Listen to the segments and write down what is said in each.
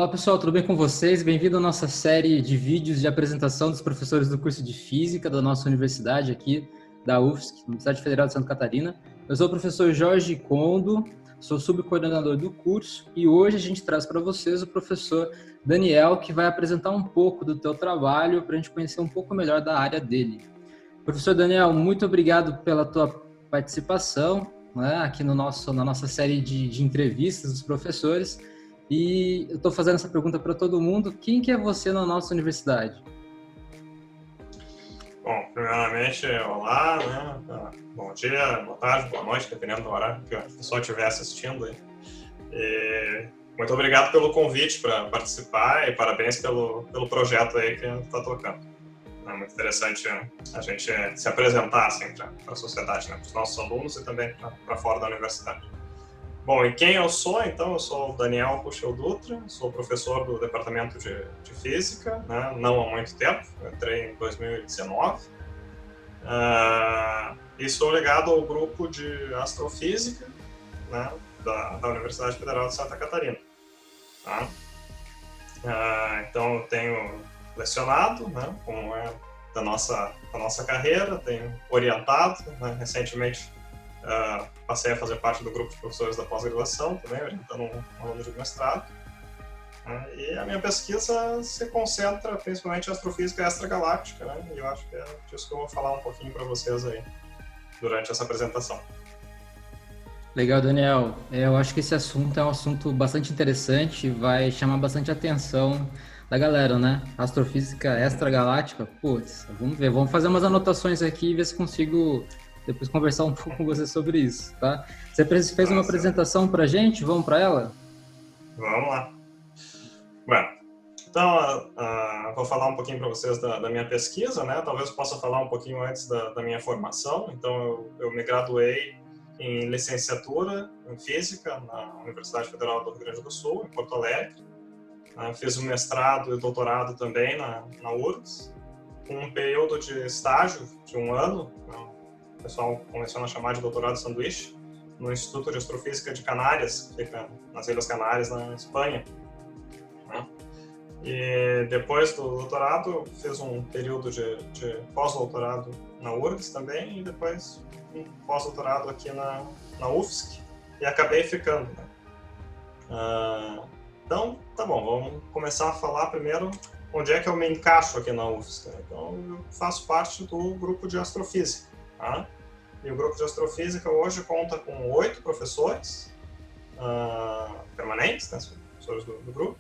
Olá pessoal, tudo bem com vocês? Bem-vindo à nossa série de vídeos de apresentação dos professores do curso de Física da nossa universidade aqui, da UFSC, Universidade Federal de Santa Catarina. Eu sou o professor Jorge Condo, sou subcoordenador do curso e hoje a gente traz para vocês o professor Daniel, que vai apresentar um pouco do teu trabalho para a gente conhecer um pouco melhor da área dele. Professor Daniel, muito obrigado pela tua participação, né, aqui na nossa série de entrevistas dos professores. E eu estou fazendo essa pergunta para todo mundo. Quem que é você na nossa universidade? Bom, primeiramente, olá, né? Bom dia, boa tarde, boa noite, dependendo do horário que a pessoa estiver assistindo. E muito obrigado pelo convite para participar e parabéns pelo projeto aí que está tocando. É muito interessante a gente se apresentar assim, para a sociedade, né? Para os nossos alunos e também para fora da universidade. Bom, e quem eu sou? Então, eu sou o Daniel Puchel Dutra, sou professor do Departamento de Física, né? Não há muito tempo, entrei em 2019, e sou ligado ao grupo de Astrofísica, né? da Universidade Federal de Santa Catarina. Tá? Então, eu tenho lecionado, né? Como é da nossa carreira, tenho orientado, né? Recentemente, passei a fazer parte do grupo de professores da pós-graduação também, orientando um aluno de mestrado. E a minha pesquisa se concentra principalmente em astrofísica extragaláctica, né? E eu acho que é disso que eu vou falar um pouquinho para vocês aí durante essa apresentação. Legal, Daniel. Eu acho que esse assunto é um assunto bastante interessante, vai chamar bastante atenção da galera, né? Astrofísica extragaláctica. Putz, vamos ver, vamos fazer umas anotações aqui e ver se consigo depois conversar um pouco com você sobre isso, tá? Você fez uma apresentação para a gente? Vamos para ela? Vamos lá. Bueno, então, vou falar um pouquinho para vocês da minha pesquisa, né? Talvez eu possa falar um pouquinho antes da minha formação. Então, eu me graduei em licenciatura em Física na Universidade Federal do Rio Grande do Sul, em Porto Alegre. Fiz um mestrado e doutorado também na URGS, com um período de estágio de 1 ano, o pessoal convenciona a chamar de doutorado sanduíche, no Instituto de Astrofísica de Canárias, que fica nas Ilhas Canárias, na Espanha. E depois do doutorado, eu fiz um período de pós-doutorado na URGS também, e depois um pós-doutorado aqui na UFSC, e acabei ficando. Então, tá bom, vamos começar a falar primeiro onde é que eu me encaixo aqui na UFSC. Então, eu faço parte do grupo de astrofísica. Tá? E o grupo de astrofísica hoje conta com 8 professores permanentes, né, professores do grupo,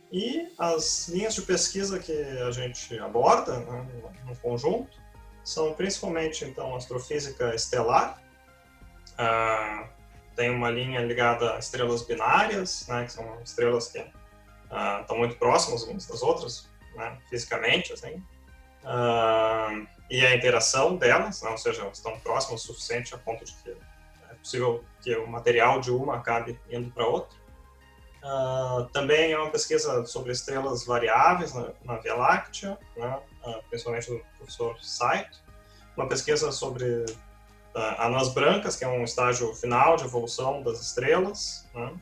e as linhas de pesquisa que a gente aborda, né, no conjunto são principalmente então astrofísica estelar. Tem uma linha ligada a estrelas binárias, né, que são estrelas que estão muito próximas umas das outras, né, fisicamente, assim. E a interação delas, né, ou seja, elas estão próximas o suficiente a ponto de que é possível que o material de uma acabe indo para outra. Também é uma pesquisa sobre estrelas variáveis na Via Láctea, né, principalmente do professor Saito. Uma pesquisa sobre anãs brancas, que é um estágio final de evolução das estrelas. Né.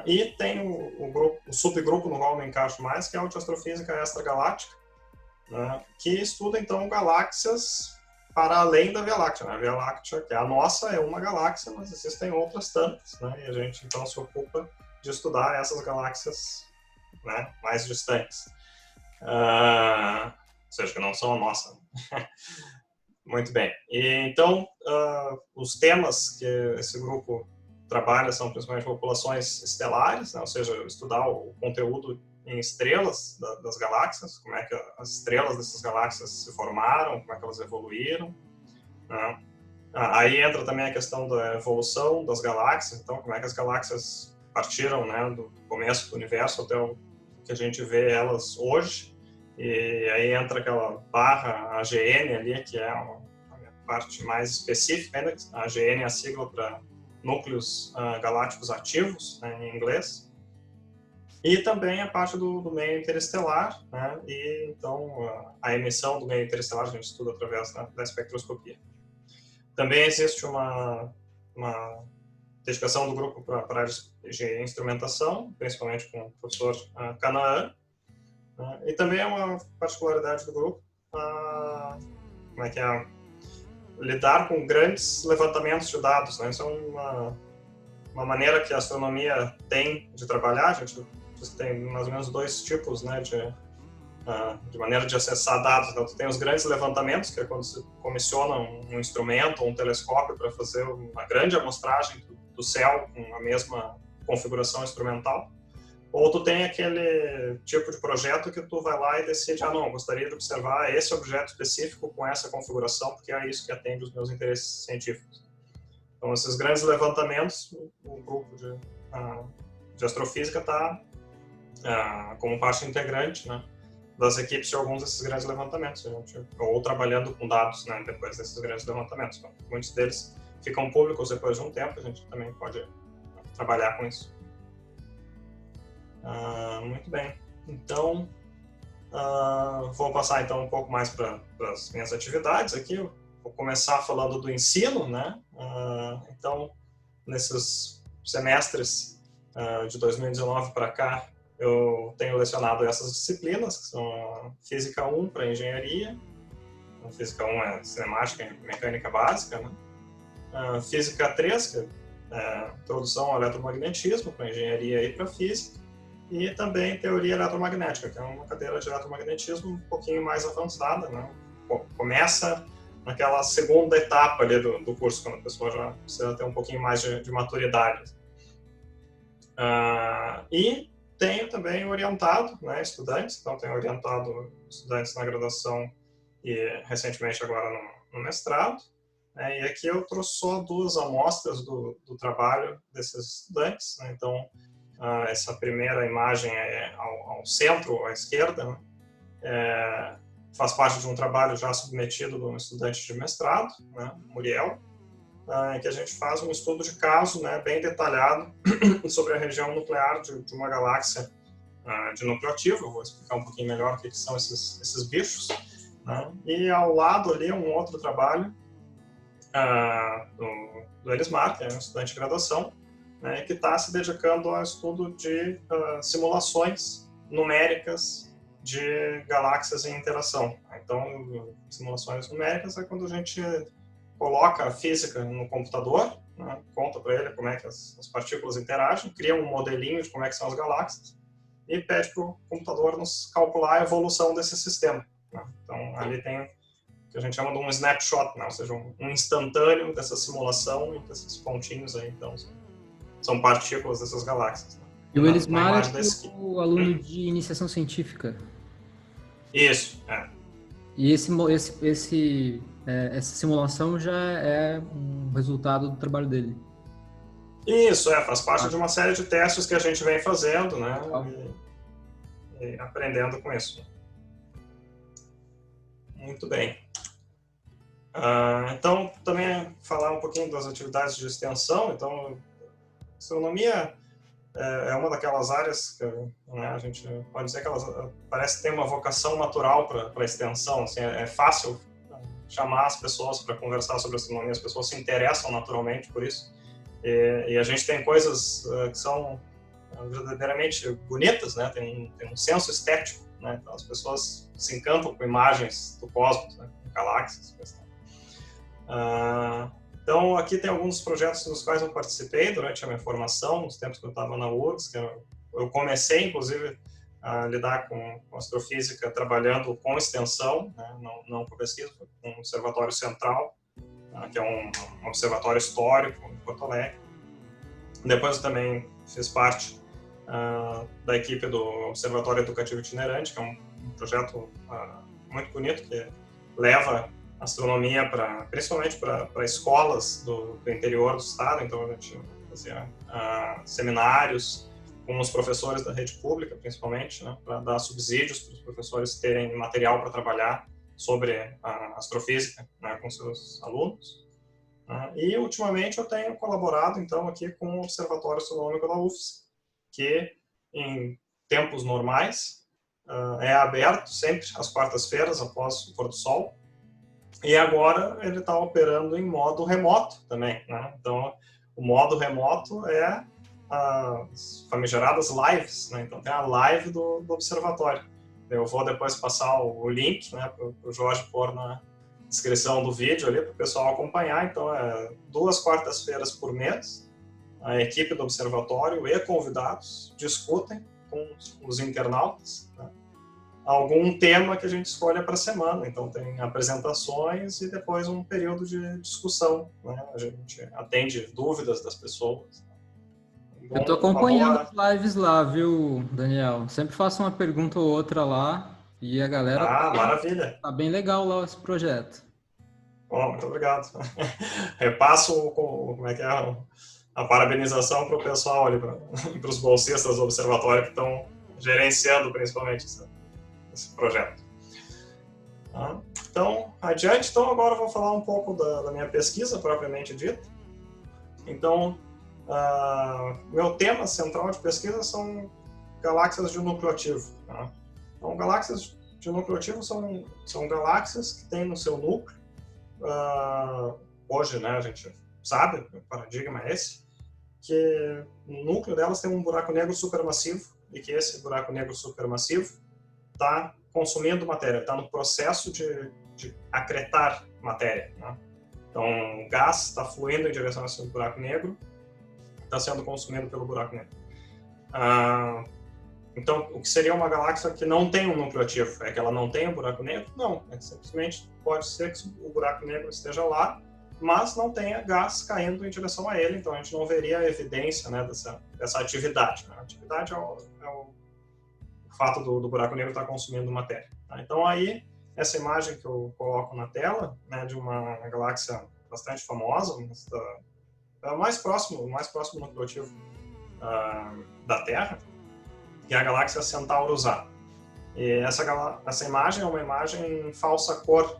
E tem o subgrupo no qual eu me encaixo mais, que é o de astrofísica extragaláctica, né, que estuda então galáxias para além da Via Láctea. Né? A Via Láctea, que é a nossa, é uma galáxia, mas existem outras tantas, né? E a gente então se ocupa de estudar essas galáxias, né, mais distantes, ou seja, que não são a nossa. Muito bem. E então os temas que esse grupo trabalha são principalmente populações estelares, né? Ou seja, estudar o conteúdo em estrelas das galáxias, como é que as estrelas dessas galáxias se formaram, como é que elas evoluíram. Né? Aí entra também a questão da evolução das galáxias, então como é que as galáxias partiram, né, do começo do universo até o que a gente vê elas hoje. E aí entra aquela barra AGN ali, que é a parte mais específica ainda. A AGN é a sigla para núcleos galácticos ativos, né, em inglês. E também a parte do meio interestelar, né? E então a emissão do meio interestelar a gente estuda através da espectroscopia. Também existe uma dedicação do grupo para a área de instrumentação, principalmente com o professor Canaã, e também é uma particularidade do grupo, como é que é, lidar com grandes levantamentos de dados, né? Isso é uma maneira que a astronomia tem de trabalhar. A gente tem mais ou menos dois tipos, né, de maneira de acessar dados. Então, tu tem os grandes levantamentos, que é quando se comissiona um instrumento ou um telescópio para fazer uma grande amostragem do céu com a mesma configuração instrumental. Ou tu tem aquele tipo de projeto que tu vai lá e decide, não, eu gostaria de observar esse objeto específico com essa configuração, porque é isso que atende os meus interesses científicos. Então, esses grandes levantamentos, o grupo de astrofísica está como parte integrante, né, das equipes de alguns desses grandes levantamentos, ou trabalhando com dados, né, depois desses grandes levantamentos. Então, muitos deles ficam públicos depois de um tempo, a gente também pode trabalhar com isso. Muito bem. Então, vou passar então um pouco mais para as minhas atividades aqui. Eu vou começar falando do ensino, né? Então, nesses semestres de 2019 para cá, eu tenho lecionado essas disciplinas, que são a Física 1 para Engenharia. A Física 1 é Cinemática e Mecânica Básica, né? A Física 3, que é Introdução ao Eletromagnetismo para Engenharia e para Física. E também Teoria Eletromagnética, que é uma cadeira de eletromagnetismo um pouquinho mais avançada, né? Começa naquela segunda etapa ali do curso, quando a pessoa já precisa ter um pouquinho mais de maturidade. E tenho também orientado, né, estudantes, então tenho orientado estudantes na graduação e recentemente agora no mestrado. E aqui eu trouxe só 2 amostras do trabalho desses estudantes, né? Então, essa primeira imagem é ao centro, à esquerda, né? Faz parte de um trabalho já submetido de um estudante de mestrado, né, Muriel, em que a gente faz um estudo de caso, né, bem detalhado sobre a região nuclear de uma galáxia de núcleo ativo. Eu vou explicar um pouquinho melhor o que são esses bichos, né? E ao lado ali um outro trabalho do Elismar, que é um estudante de graduação, né, que está se dedicando ao estudo de simulações numéricas de galáxias em interação. Então, simulações numéricas é quando a gente coloca a física no computador, né, conta para ele como é que as partículas interagem, cria um modelinho de como é que são as galáxias e pede para o computador nos calcular a evolução desse sistema, né? Então, ali tem o que a gente chama de um snapshot, né, ou seja, um instantâneo dessa simulação e desses pontinhos aí. Então, são partículas dessas galáxias, né? E o Elismar é o aluno de iniciação científica. Isso, E essa simulação já é um resultado do trabalho dele. Isso, faz parte de uma série de testes que a gente vem fazendo, né? E aprendendo com isso. Muito bem. Então, também falar um pouquinho das atividades de extensão. Então, astronomia é uma daquelas áreas que, né, a gente pode dizer que ela parece ter uma vocação natural para a extensão. Assim, é fácil chamar as pessoas para conversar sobre astronomia, as pessoas se interessam naturalmente por isso. E a gente tem coisas que são verdadeiramente bonitas, né? Tem um senso estético, né? Então, as pessoas se encantam com imagens do cosmos, né? Com galáxias. Então, aqui tem alguns projetos nos quais eu participei durante a minha formação, nos tempos que eu estava na URGS, que eu comecei, inclusive, a lidar com astrofísica trabalhando com extensão, né, não com pesquisa, com o Observatório Central, que é um observatório histórico em Porto Alegre. Depois eu também fiz parte da equipe do Observatório Educativo Itinerante, que é um projeto muito bonito, que leva astronomia principalmente para escolas do interior do estado. Então a gente fazia seminários com os professores da rede pública, principalmente, né, para dar subsídios para os professores terem material para trabalhar sobre a astrofísica, né, com seus alunos. E ultimamente eu tenho colaborado então aqui com o Observatório Astronômico da UFSC, que em tempos normais é aberto sempre às quartas-feiras após o pôr do sol. E agora ele está operando em modo remoto também, né? Então, O modo remoto é as famigeradas lives, né? Então tem a live do observatório. Eu vou depois passar o link, né, para o Jorge pôr na descrição do vídeo ali para o pessoal acompanhar. Então é 2 quartas-feiras por mês, a equipe do observatório e convidados discutem com os internautas, né, algum tema que a gente escolha para a semana. Então tem apresentações e depois um período de discussão, né? A gente atende dúvidas das pessoas. Eu tô acompanhando as lives lá, viu, Daniel? Sempre faço uma pergunta ou outra lá e a galera maravilha. Tá bem legal lá esse projeto. Bom, muito obrigado. Repasso como é que é a parabenização para o pessoal ali, para os bolsistas do observatório que estão gerenciando principalmente esse projeto. Então, adiante. Então, agora eu vou falar um pouco da minha pesquisa propriamente dita. Então, meu tema central de pesquisa são galáxias de núcleo ativo. Tá? Então, galáxias de núcleo ativo são galáxias que têm no seu núcleo, hoje, né, a gente sabe, o paradigma é esse, que no núcleo delas tem um buraco negro supermassivo e que esse buraco negro supermassivo está consumindo matéria, está no processo de acretar matéria. Né? Então, o gás está fluindo em direção a esse buraco negro, está sendo consumido pelo buraco negro. Então, o que seria uma galáxia que não tem um núcleo ativo? É que ela não tem um buraco negro? Não, é que simplesmente pode ser que o buraco negro esteja lá, mas não tenha gás caindo em direção a ele, então a gente não veria a evidência, né, dessa atividade. Né? A atividade é o fato do buraco negro estar consumindo matéria. Tá? Então aí, essa imagem que eu coloco na tela, né, de uma galáxia bastante famosa, é o mais próximo núcleo ativo da Terra, que é a galáxia Centaurus A. E essa imagem é uma imagem falsa cor.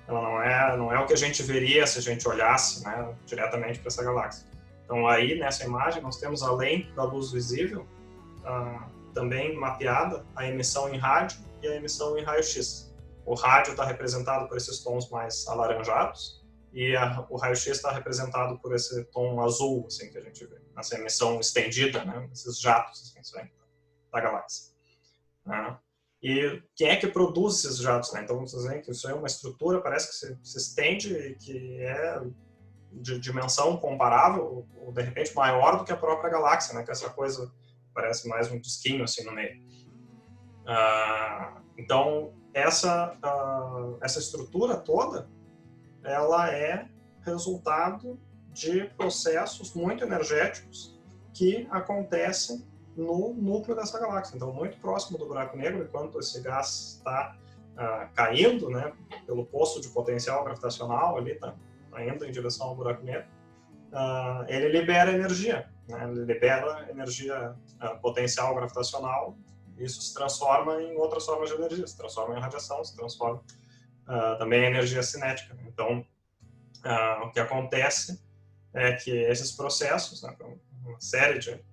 Ela não é o que a gente veria se a gente olhasse, né, diretamente para essa galáxia. Então aí, nessa imagem, nós temos, além da luz visível, também mapeada a emissão em rádio e a emissão em raio-x. O rádio está representado por esses tons mais alaranjados e o raio-x está representado por esse tom azul, assim, que a gente vê, nessa emissão estendida, né, esses jatos, assim, da galáxia. E quem é que produz esses jatos? Né? Então, vocês veem que isso é uma estrutura, parece que se estende e que é de dimensão comparável, ou de repente maior do que a própria galáxia, né? Que essa coisa parece mais um disquinho assim no meio. Então, essa estrutura toda, ela é resultado de processos muito energéticos que acontecem no núcleo dessa galáxia. Então, muito próximo do buraco negro, enquanto esse gás está caindo, né, pelo poço de potencial gravitacional, ali está indo em direção ao buraco negro, ele libera energia, né, ele libera energia potencial gravitacional, e isso se transforma em outras formas de energia, se transforma em radiação, se transforma também em energia cinética. Então, o que acontece é que esses processos, né, uma série de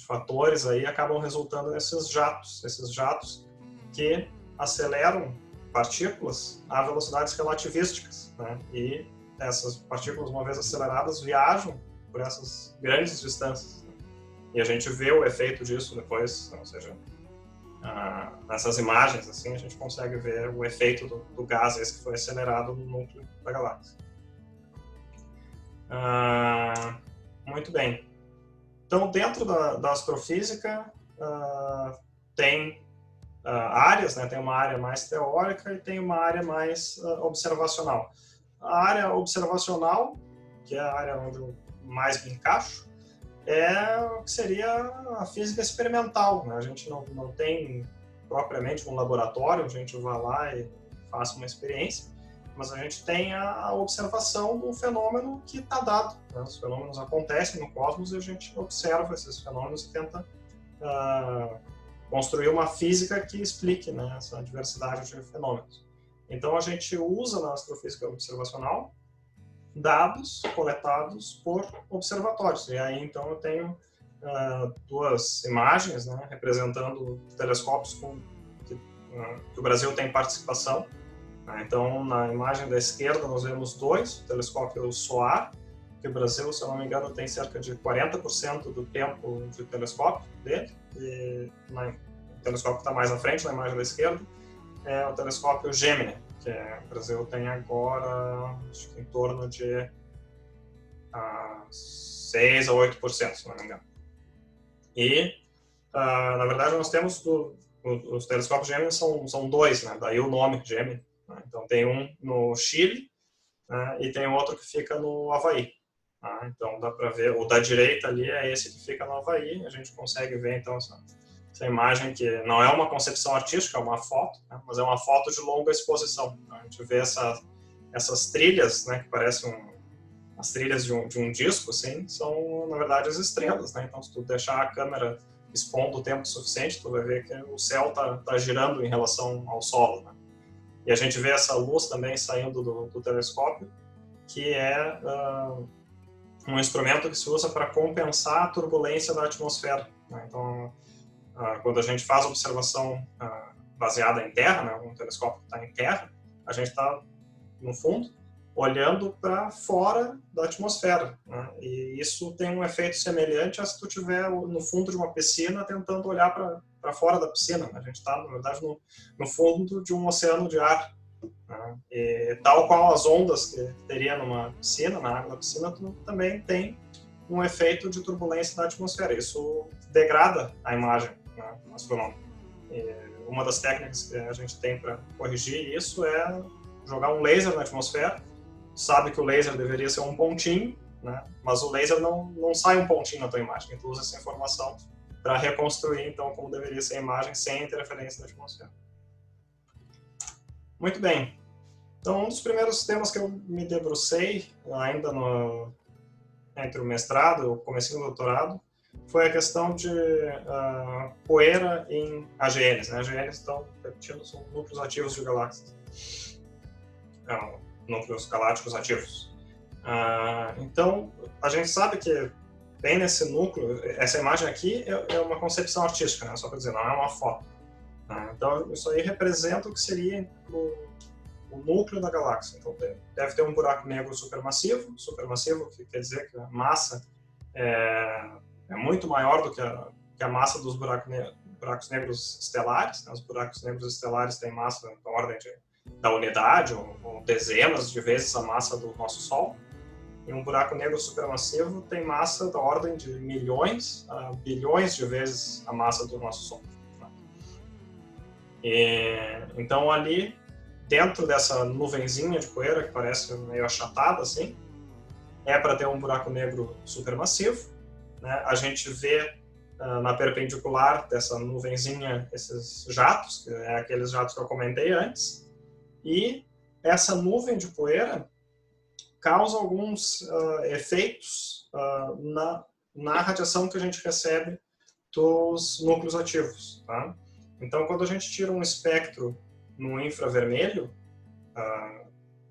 fatores aí acabam resultando nesses jatos que aceleram partículas a velocidades relativísticas, né? E essas partículas, uma vez aceleradas, viajam por essas grandes distâncias. Né? E a gente vê o efeito disso depois, ou seja, nessas imagens, assim, a gente consegue ver o efeito do gás esse que foi acelerado no núcleo da galáxia. Muito bem. Então, dentro da astrofísica, tem áreas, né? Tem uma área mais teórica e tem uma área mais observacional. A área observacional, que é a área onde eu mais me encaixo, é o que seria a física experimental. Né? A gente não tem propriamente um laboratório onde a gente vai lá e faça uma experiência, mas a gente tem a observação do fenômeno que está dado. Né? Os fenômenos acontecem no cosmos e a gente observa esses fenômenos e tenta construir uma física que explique, né, essa diversidade de fenômenos. Então, a gente usa na astrofísica observacional dados coletados por observatórios. E aí, então, eu tenho duas imagens, né, representando telescópios que o Brasil tem participação. Então, na imagem da esquerda, nós vemos dois, o telescópio SOAR, que que o Brasil, se eu não me engano, tem cerca de 40% do tempo de telescópio dele, e o telescópio que está mais à frente, na imagem da esquerda, é o telescópio Gemini, que o Brasil tem agora, acho que em torno de 6 a 8%, se não me engano. E, na verdade, nós temos os telescópios Gemini são dois, né? Daí o nome Gemini. Né? Então, tem um no Chile, né? E tem outro que fica no Havaí. Tá? Então, dá para ver, o da direita ali é esse que fica no Havaí. A gente consegue ver, então, essa imagem que não é uma concepção artística, é uma foto, né? Mas é uma foto de longa exposição. A gente vê essas trilhas, né, que parecem as trilhas de um disco, assim, são, na verdade, as estrelas, né? Então, se tu deixar a câmera expondo o tempo suficiente, tu vai ver que o céu tá girando em relação ao solo, né? E a gente vê essa luz também saindo do telescópio, que é um instrumento que se usa para compensar a turbulência da atmosfera, né? Então, quando a gente faz observação baseada em terra, né, um telescópio que está em terra, a gente está, no fundo, olhando para fora da atmosfera, né? E isso tem um efeito semelhante a se tu estiver no fundo de uma piscina tentando olhar para fora da piscina, né? A gente está, na verdade, no fundo de um oceano de ar, né? E tal qual as ondas que teria numa piscina, na água da piscina, tu também tem um efeito de turbulência da atmosfera. Isso degrada a imagem, né, astronômica. E uma das técnicas que a gente tem para corrigir isso é jogar um laser na atmosfera. Sabe que o laser deveria ser um pontinho, né? Mas o laser não sai um pontinho na tua imagem. Tu usa essa informação para reconstruir, então, como deveria ser a imagem sem interferência da atmosfera. Muito bem. Então, um dos primeiros temas que eu me debrucei, ainda entre o mestrado e o comecinho do doutorado, foi a questão de poeira em AGNs, né? AGNs, então, repetindo, são núcleos ativos de galáxias. Núcleos galácticos ativos. Então, a gente sabe que bem nesse núcleo, essa imagem aqui é uma concepção artística, né? Só para dizer, não é uma foto. Então, isso aí representa o que seria o núcleo da galáxia. Então, deve ter um buraco negro supermassivo, que quer dizer que a massa é muito maior do que a massa dos buracos negros estelares, né? Os buracos negros estelares têm massa da ordem da unidade, ou dezenas de vezes a massa do nosso Sol. E um buraco negro supermassivo tem massa da ordem de milhões a bilhões de vezes a massa do nosso Sol. Então, ali, dentro dessa nuvenzinha de poeira, que parece meio achatada, assim, é para ter um buraco negro supermassivo, né? A gente vê na perpendicular dessa nuvenzinha esses jatos, que é aqueles jatos que eu comentei antes, e essa nuvem de poeira causa alguns efeitos na radiação que a gente recebe dos núcleos ativos, tá? Então, quando a gente tira um espectro no infravermelho,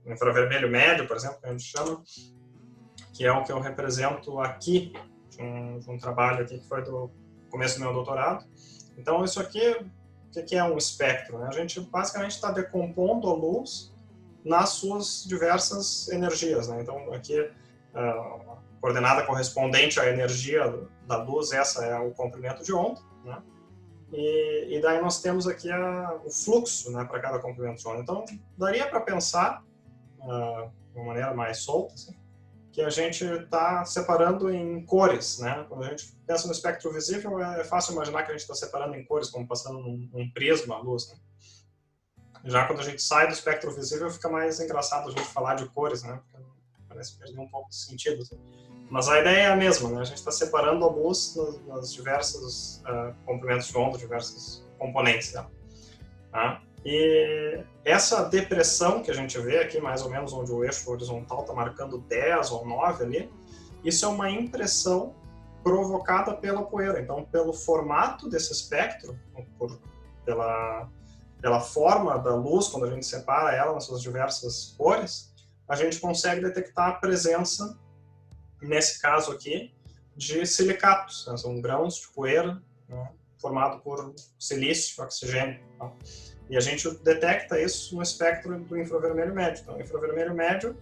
infravermelho médio, por exemplo, que a gente chama, que é o que eu represento aqui, de um trabalho aqui que foi do começo do meu doutorado. Então, isso aqui, o que é um espectro, né? A gente basicamente está decompondo a luz nas suas diversas energias, né? Então, aqui, a coordenada correspondente à energia da luz, essa é o comprimento de onda, né? E daí nós temos aqui o fluxo, né, para cada comprimento de onda. Então, daria para pensar, de uma maneira mais solta, assim, que a gente está separando em cores, né? Quando a gente pensa no espectro visível, é fácil imaginar que a gente está separando em cores, como passando num prisma a luz, né? Já quando a gente sai do espectro visível, fica mais engraçado a gente falar de cores, né? Porque parece perder um pouco de sentido, assim. Mas a ideia é a mesma, né? A gente está separando a luz nas diversos comprimentos de onda, diversos componentes dela. Tá? E essa depressão que a gente vê aqui, mais ou menos onde o eixo horizontal está marcando 10 ou 9 ali, isso é uma impressão provocada pela poeira. Então, pelo formato desse espectro, pela forma da luz, quando a gente separa ela nas suas diversas cores, a gente consegue detectar a presença, nesse caso aqui, de silicatos, né? São grãos de poeira, né, formado por silício, oxigênio. Tá? E a gente detecta isso no espectro do infravermelho médio. Então, o infravermelho médio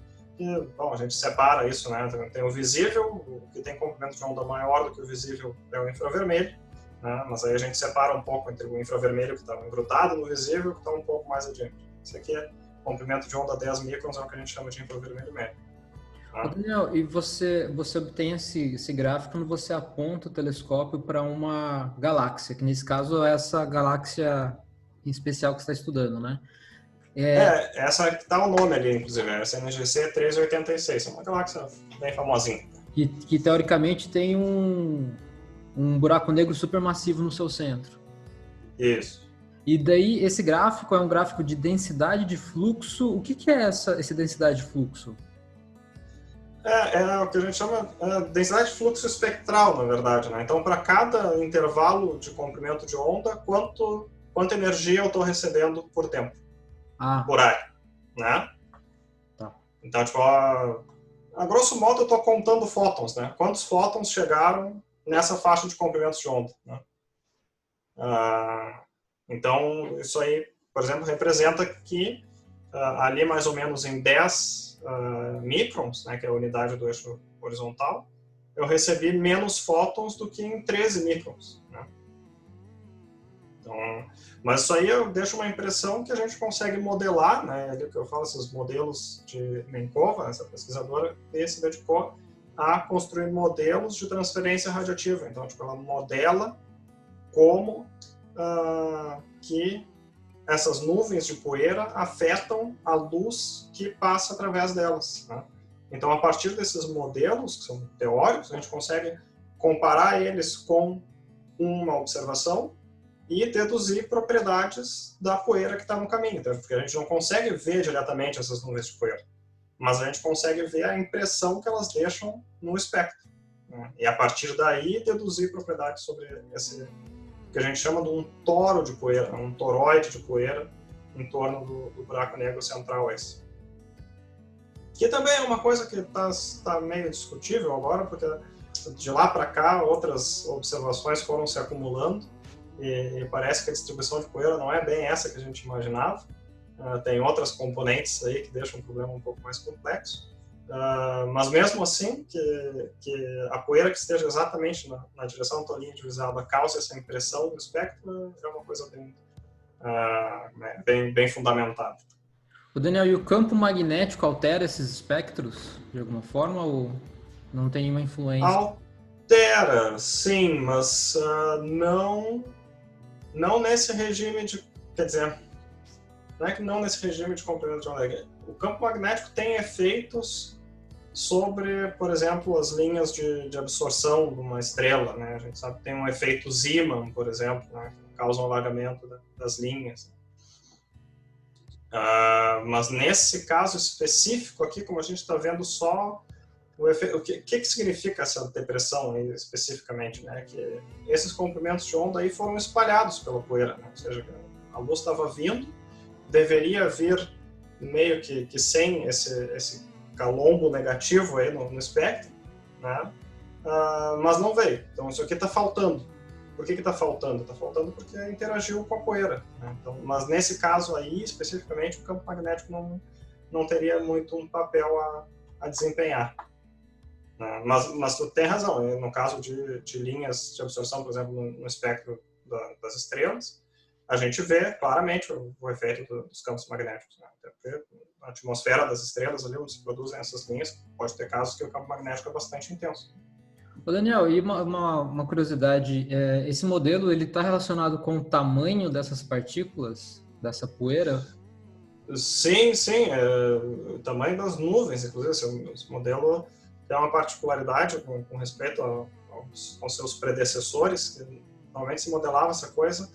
bom, a gente separa isso, né? Tem o visível, o que tem comprimento de onda maior do que o visível é o infravermelho, né? Mas aí a gente separa um pouco entre o infravermelho que está engrudado no visível e que está um pouco mais adiante. Isso aqui é comprimento de onda 10 microns, é o que a gente chama de infravermelho médio. Ô, Daniel, e você obtém esse gráfico quando você aponta o telescópio para uma galáxia, que nesse caso é essa galáxia em especial que você está estudando, né? Essa que está o nome ali, inclusive, essa NGC 386, é uma galáxia bem famosinha. Que teoricamente tem um buraco negro supermassivo no seu centro. Isso. E daí esse gráfico é um gráfico de densidade de fluxo. O que é essa densidade de fluxo? É o que a gente chama de densidade de fluxo espectral, na verdade, né? Então, para cada intervalo de comprimento de onda, quanta energia eu estou recebendo por tempo, por área, né? Tá. Então, tipo, a grosso modo, eu estou contando fótons, né? Quantos fótons chegaram nessa faixa de comprimentos de onda, né? Então, isso aí, por exemplo, representa que ali mais ou menos em 10 microns, né, que é a unidade do eixo horizontal, eu recebi menos fótons do que em 13 microns, né? Então, mas isso aí eu deixo uma impressão que a gente consegue modelar, né? Ali que eu falo, esses modelos de Menkova, essa pesquisadora se dedicou a construir modelos de transferência radiativa. Então, tipo, ela modela como que essas nuvens de poeira afetam a luz que passa através delas, né? Então, a partir desses modelos, que são teóricos, a gente consegue comparar eles com uma observação e deduzir propriedades da poeira que está no caminho, tá? Porque a gente não consegue ver diretamente essas nuvens de poeira, mas a gente consegue ver a impressão que elas deixam no espectro, né? E a partir daí deduzir propriedades sobre esse que a gente chama de um toro de poeira, um toroide de poeira em torno do buraco negro central esse. Que também é uma coisa que está meio discutível agora, porque de lá para cá outras observações foram se acumulando e parece que a distribuição de poeira não é bem essa que a gente imaginava. Tem outras componentes aí que deixam o problema um pouco mais complexo. Mas mesmo assim, que a poeira que esteja exatamente na direção da linha divisada cause essa impressão no espectro é uma coisa bem fundamentada. O Daniel, e o campo magnético altera esses espectros de alguma forma ou não tem nenhuma influência? Altera, sim, mas não nesse regime de... Quer dizer, não é que não nesse regime de comprimento de onda. O campo magnético tem efeitos sobre, por exemplo, as linhas de absorção de uma estrela, né? A gente sabe que tem um efeito Zeeman, por exemplo, né? Que causa um alargamento das linhas. Mas nesse caso específico aqui, como a gente está vendo só o efeito, o que significa essa depressão aí, especificamente, né? Que esses comprimentos de onda aí foram espalhados pela poeira, né? Ou seja, a luz estava vindo, deveria vir meio que sem esse calombo negativo aí no espectro, né? Mas não veio. Então isso aqui está faltando. Por que está faltando? Está faltando porque interagiu com a poeira, né? Então, mas nesse caso aí, especificamente, o campo magnético não teria muito um papel a desempenhar, né? Mas tu tem razão. No caso de linhas de absorção, por exemplo, no espectro das estrelas, a gente vê claramente o efeito dos campos magnéticos, né? Até porque a atmosfera das estrelas ali, onde se produzem essas linhas, pode ter casos que o campo magnético é bastante intenso. Ô Daniel, e uma curiosidade, esse modelo ele está relacionado com o tamanho dessas partículas, dessa poeira? Sim, o tamanho das nuvens, inclusive. Esse modelo tem uma particularidade com respeito aos seus predecessores, que normalmente se modelava essa coisa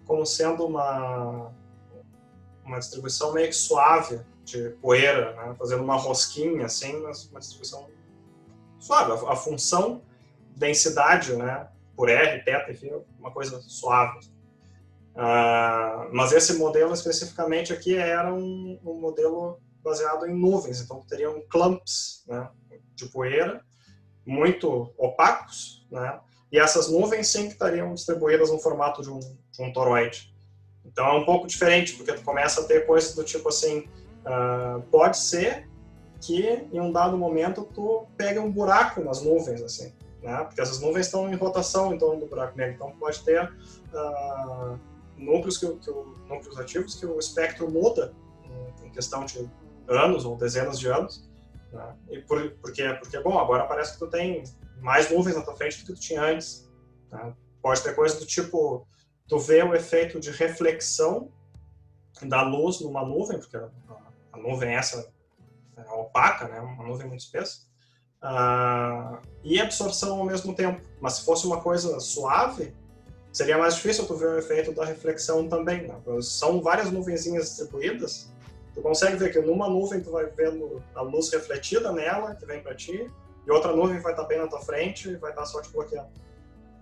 como sendo uma distribuição meio que suave de poeira, né? Fazendo uma rosquinha, assim, mas uma distribuição suave. A função densidade, né, por R, θ, enfim, uma coisa suave. Mas esse modelo especificamente aqui era um modelo baseado em nuvens, então teriam clumps, né, de poeira muito opacos, né, e essas nuvens sim que estariam distribuídas no formato de um toroide. Então é um pouco diferente, porque tu começa a ter coisas do tipo assim, pode ser que em um dado momento tu pega um buraco nas nuvens, assim, né? Porque essas nuvens estão em rotação em torno do buraco negro, então pode ter núcleos núcleos ativos que o espectro muda em questão de anos ou dezenas de anos, né? E porque, bom, agora parece que tu tem mais nuvens na tua frente do que tu tinha antes, né? Pode ter coisa do tipo, tu vê o efeito de reflexão da luz numa nuvem, porque a nuvem essa é opaca, né? Uma nuvem muito espessa, e absorção ao mesmo tempo. Mas se fosse uma coisa suave, seria mais difícil tu ver o efeito da reflexão também, né? São várias nuvenzinhas distribuídas, tu consegue ver que numa nuvem tu vai vendo a luz refletida nela, que vem para ti, e outra nuvem vai estar bem na tua frente e vai estar só te bloqueando,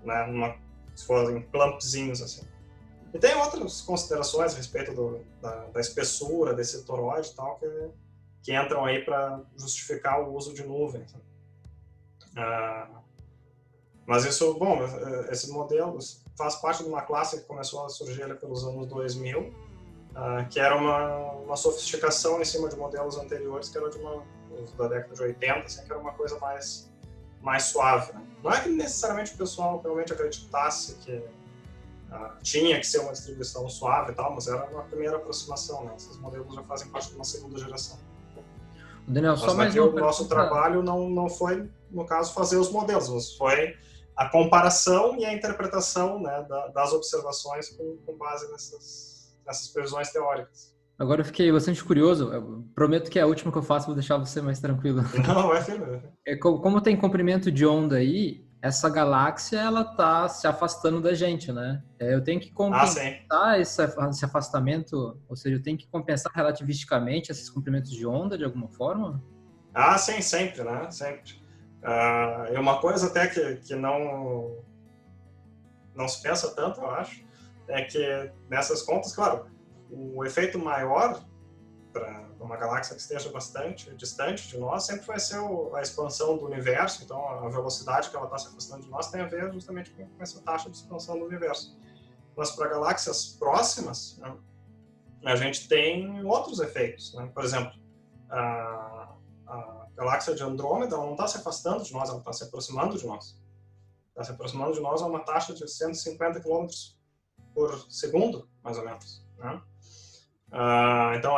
né? Se forem clumpzinhos assim. E tem outras considerações a respeito da espessura desse toroide e tal, que entram aí para justificar o uso de nuvens. Mas isso, bom, esses modelos faz parte de uma classe que começou a surgir ali pelos anos 2000, que era uma sofisticação em cima de modelos anteriores, que era da década de 80, assim, que era uma coisa mais suave, né? Não é que necessariamente o pessoal realmente acreditasse que tinha que ser uma distribuição suave e tal, mas era uma primeira aproximação, né? Esses modelos já fazem parte de uma segunda geração. Daniel, só mais o nosso trabalho não foi, no caso, fazer os modelos, mas foi a comparação e a interpretação, né, das observações com base nessas previsões teóricas. Agora eu fiquei bastante curioso. Eu prometo que é a última que eu faço, vou deixar você mais tranquilo. Não, é firme. Como tem comprimento de onda aí, essa galáxia ela tá se afastando da gente, né? Eu tenho que compensar esse afastamento, ou seja, eu tenho que compensar relativisticamente esses comprimentos de onda de alguma forma? Sim, sempre, né? Sempre. E uma coisa até que não se pensa tanto, eu acho, é que nessas contas, claro, o efeito maior para uma galáxia que esteja bastante distante de nós sempre vai ser a expansão do universo. Então, a velocidade que ela está se afastando de nós tem a ver justamente com essa taxa de expansão do universo. Mas para galáxias próximas, né, a gente tem outros efeitos, né? Por exemplo, a galáxia de Andrômeda não está se afastando de nós, ela está se aproximando de nós. Está se aproximando de nós a uma taxa de 150 km por segundo, mais ou menos, né? Então,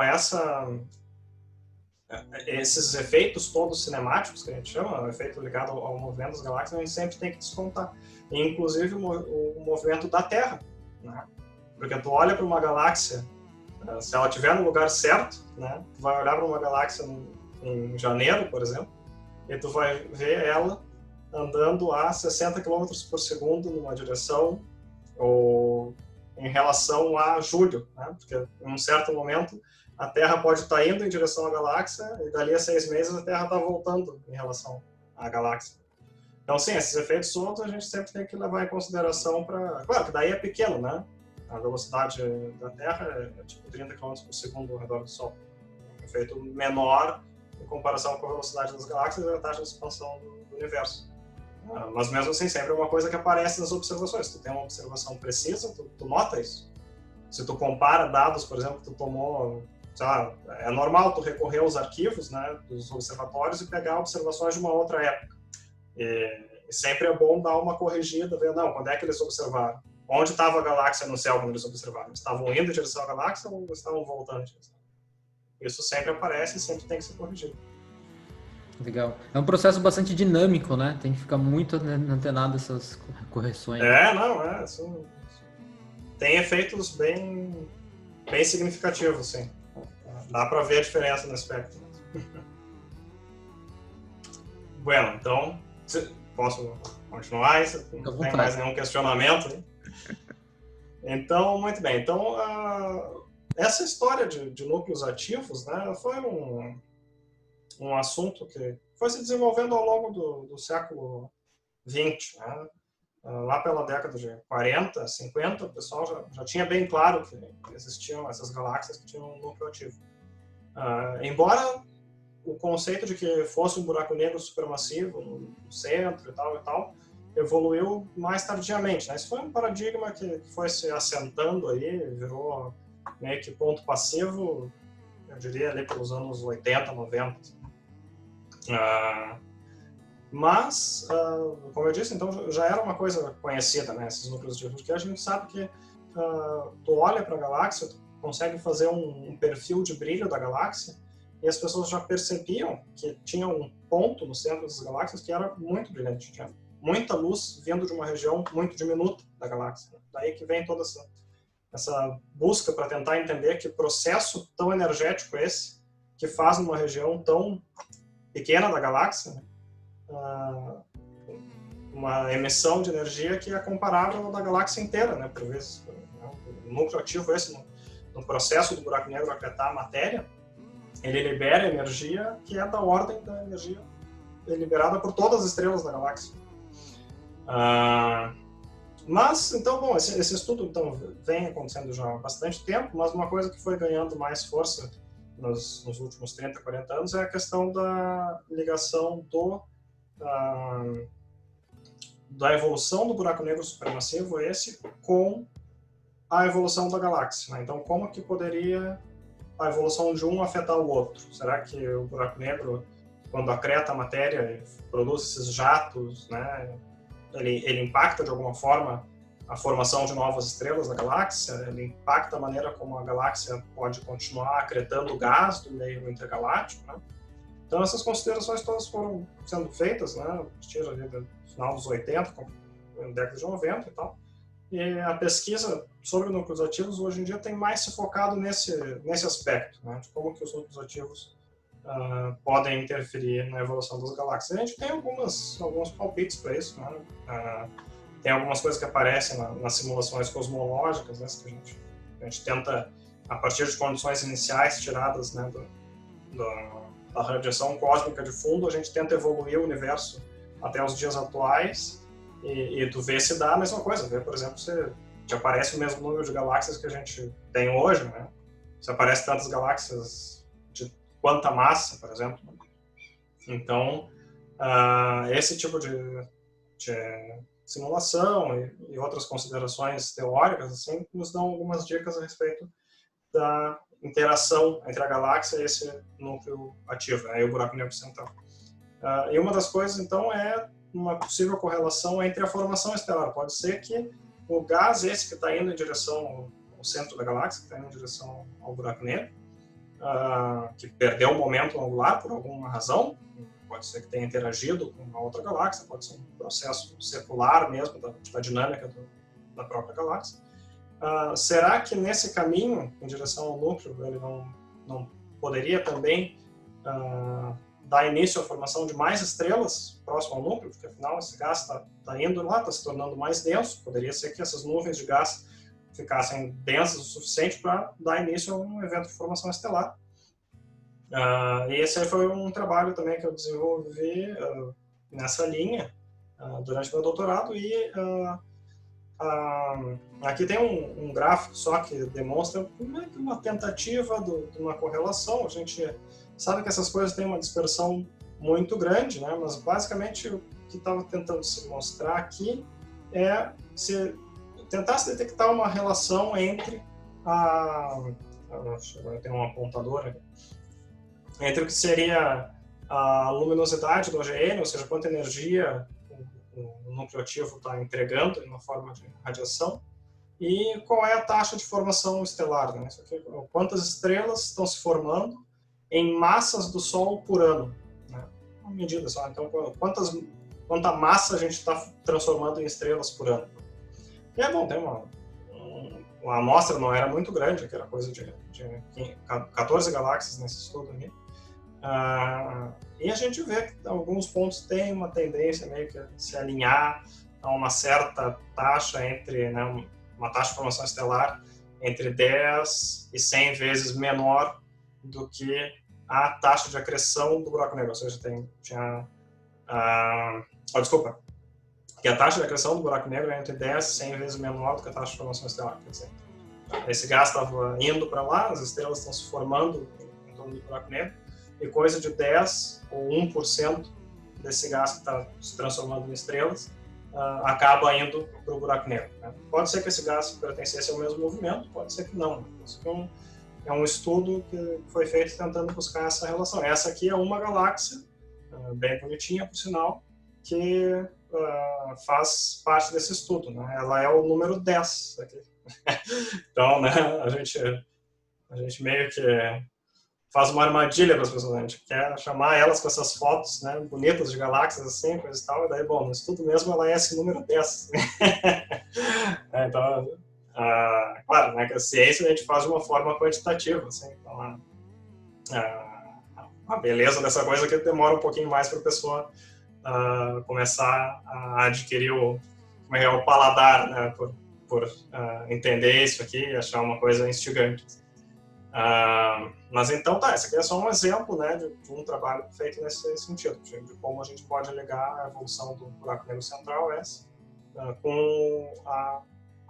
esses efeitos todos cinemáticos, que a gente chama, o efeito ligado ao movimento das galáxias, a gente sempre tem que descontar. Inclusive o movimento da Terra, né? Porque tu olha para uma galáxia, se ela estiver no lugar certo, né? Tu vai olhar para uma galáxia em janeiro, por exemplo, e tu vai ver ela andando a 60 km por segundo numa direção, ou em relação a julho, né? Porque em um certo momento a Terra pode estar indo em direção à galáxia e dali a 6 meses a Terra está voltando em relação à galáxia. Então, sim, esses efeitos todos a gente sempre tem que levar em consideração para... Claro que daí é pequeno, né? A velocidade da Terra é tipo 30 km por segundo ao redor do Sol. Um efeito menor em comparação com a velocidade das galáxias e a taxa de expansão do universo. Mas mesmo assim, sempre é uma coisa que aparece nas observações. Se tu tem uma observação precisa, tu nota isso. Se tu compara dados, por exemplo, que tu tomou, sei lá, é normal tu recorrer aos arquivos, né, dos observatórios e pegar observações de uma outra época. E sempre é bom dar uma corrigida, ver, não, quando é que eles observaram? Onde estava a galáxia no céu quando eles observaram? Eles estavam indo em direção à galáxia ou estavam voltando em direção? Isso sempre aparece e sempre tem que ser corrigido. Legal. É um processo bastante dinâmico, né? Tem que ficar muito antenado essas correções. Isso tem efeitos bem significativos, sim. Dá para ver a diferença no aspecto. Bueno, então, posso continuar? Não tem mais nenhum questionamento? Hein? Então, muito bem. Então, essa história de núcleos ativos, né, foi um assunto que foi se desenvolvendo ao longo do século XX, né? Lá pela década de 40, 50, o pessoal já tinha bem claro que existiam essas galáxias que tinham um núcleo ativo. Embora o conceito de que fosse um buraco negro supermassivo no centro e tal, evoluiu mais tardiamente, né? Isso foi um paradigma que foi se assentando aí, virou meio que ponto passivo, eu diria ali pelos anos 80, 90. Ah, mas, como eu disse, então já era uma coisa conhecida, né, esses núcleos de porque a gente sabe que tu olha para a galáxia, tu consegue fazer um perfil de brilho da galáxia, e as pessoas já percebiam que tinha um ponto no centro das galáxias que era muito brilhante, tinha muita luz vindo de uma região muito diminuta da galáxia. Daí que vem toda essa busca para tentar entender que processo tão energético é esse, que faz numa região tão pequena da galáxia, né, uma emissão de energia que é comparável à da galáxia inteira, né, por vezes. O núcleo ativo esse, no processo do buraco negro afetar a matéria, ele libera energia que é da ordem da energia liberada por todas as estrelas da galáxia. Mas, então, bom, esse estudo então, vem acontecendo já há bastante tempo, mas uma coisa que foi ganhando mais força nos últimos 30, 40 anos é a questão da ligação da evolução do buraco negro supermassivo esse com a evolução da galáxia, né? Então, como que poderia a evolução de um afetar o outro? Será que o buraco negro, quando acreta a matéria, produz esses jatos, né? Ele impacta de alguma forma a formação de novas estrelas na galáxia? Ele impacta a maneira como a galáxia pode continuar acretando gás do meio intergaláctico, né? Então, essas considerações todas foram sendo feitas, né, a partir do final dos 80, na década de 90 e tal. E a pesquisa sobre núcleos ativos, hoje em dia, tem mais se focado nesse aspecto, né, de como que os núcleos ativos podem interferir na evolução das galáxias. A gente tem alguns palpites para isso, né? Tem algumas coisas que aparecem nas simulações cosmológicas, né, que a gente tenta, a partir de condições iniciais tiradas, né, da radiação cósmica de fundo, a gente tenta evoluir o universo até os dias atuais e tu vê se dá a mesma coisa. Vê, por exemplo, se aparece o mesmo número de galáxias que a gente tem hoje, né? Se aparece tantas galáxias de quanta massa, por exemplo. Então, esse tipo de simulação e outras considerações teóricas assim, nos dão algumas dicas a respeito da interação entre a galáxia e esse núcleo ativo, né, e o buraco negro central. E uma das coisas, então, é uma possível correlação entre a formação estelar. Pode ser que o gás esse que está indo em direção ao centro da galáxia, que está indo em direção ao buraco negro, que perdeu o momento angular por alguma razão, pode ser que tenha interagido com uma outra galáxia, pode ser um processo circular mesmo da dinâmica da própria galáxia. Será que nesse caminho em direção ao núcleo ele não poderia também dar início à formação de mais estrelas próximo ao núcleo? Porque afinal esse gás está indo lá, está se tornando mais denso. Poderia ser que essas nuvens de gás ficassem densas o suficiente para dar início a um evento de formação estelar. E esse aí foi um trabalho também que eu desenvolvi nessa linha durante meu doutorado e aqui tem um gráfico só que demonstra uma tentativa de uma correlação. A gente sabe que essas coisas têm uma dispersão muito grande, né? Mas basicamente o que estava tentando se mostrar aqui é tentar se detectar uma relação entre eu tenho um apontador aqui, entre o que seria a luminosidade do OGN, ou seja, quanta energia o núcleo ativo está entregando em uma forma de radiação, e qual é a taxa de formação estelar, né? Isso aqui, quantas estrelas estão se formando em massas do Sol por ano, né? Uma medida só. Então, quanta massa a gente está transformando em estrelas por ano. E é bom, tem uma amostra não era muito grande, que era coisa de 14 galáxias nesse estudo aqui. E a gente vê que alguns pontos têm uma tendência meio que a se alinhar a uma certa taxa entre, né, uma taxa de formação estelar entre 10 e 100 vezes menor do que a taxa de acreção do buraco negro. Ou seja, desculpa, que a taxa de acreção do buraco negro é entre 10 e 100 vezes menor do que a taxa de formação estelar. Quer dizer, esse gás estava indo para lá, as estrelas estão se formando em torno do buraco negro, e coisa de 10 ou 1% desse gás que está se transformando em estrelas acaba indo para o buraco negro, né? Pode ser que esse gás pertencesse ao mesmo movimento, pode ser que não. Isso é um estudo que foi feito tentando buscar essa relação. Essa aqui é uma galáxia bem bonitinha, por sinal, que faz parte desse estudo, né? Ela é o número 10 aqui. Então, né, a gente meio que faz uma armadilha para as pessoas, né? A gente quer chamar elas com essas fotos, né, bonitas de galáxias, assim, coisa e tal, e daí, bom, no estudo mesmo ela é esse número 10. Então, claro, né, que a ciência a gente faz de uma forma quantitativa, assim, então a beleza dessa coisa é que demora um pouquinho mais para a pessoa começar a adquirir o paladar, né, por entender isso aqui e achar uma coisa instigante. Mas então, esse aqui é só um exemplo, né, de um trabalho feito nesse sentido, de como a gente pode ligar a evolução do buraco negro central com a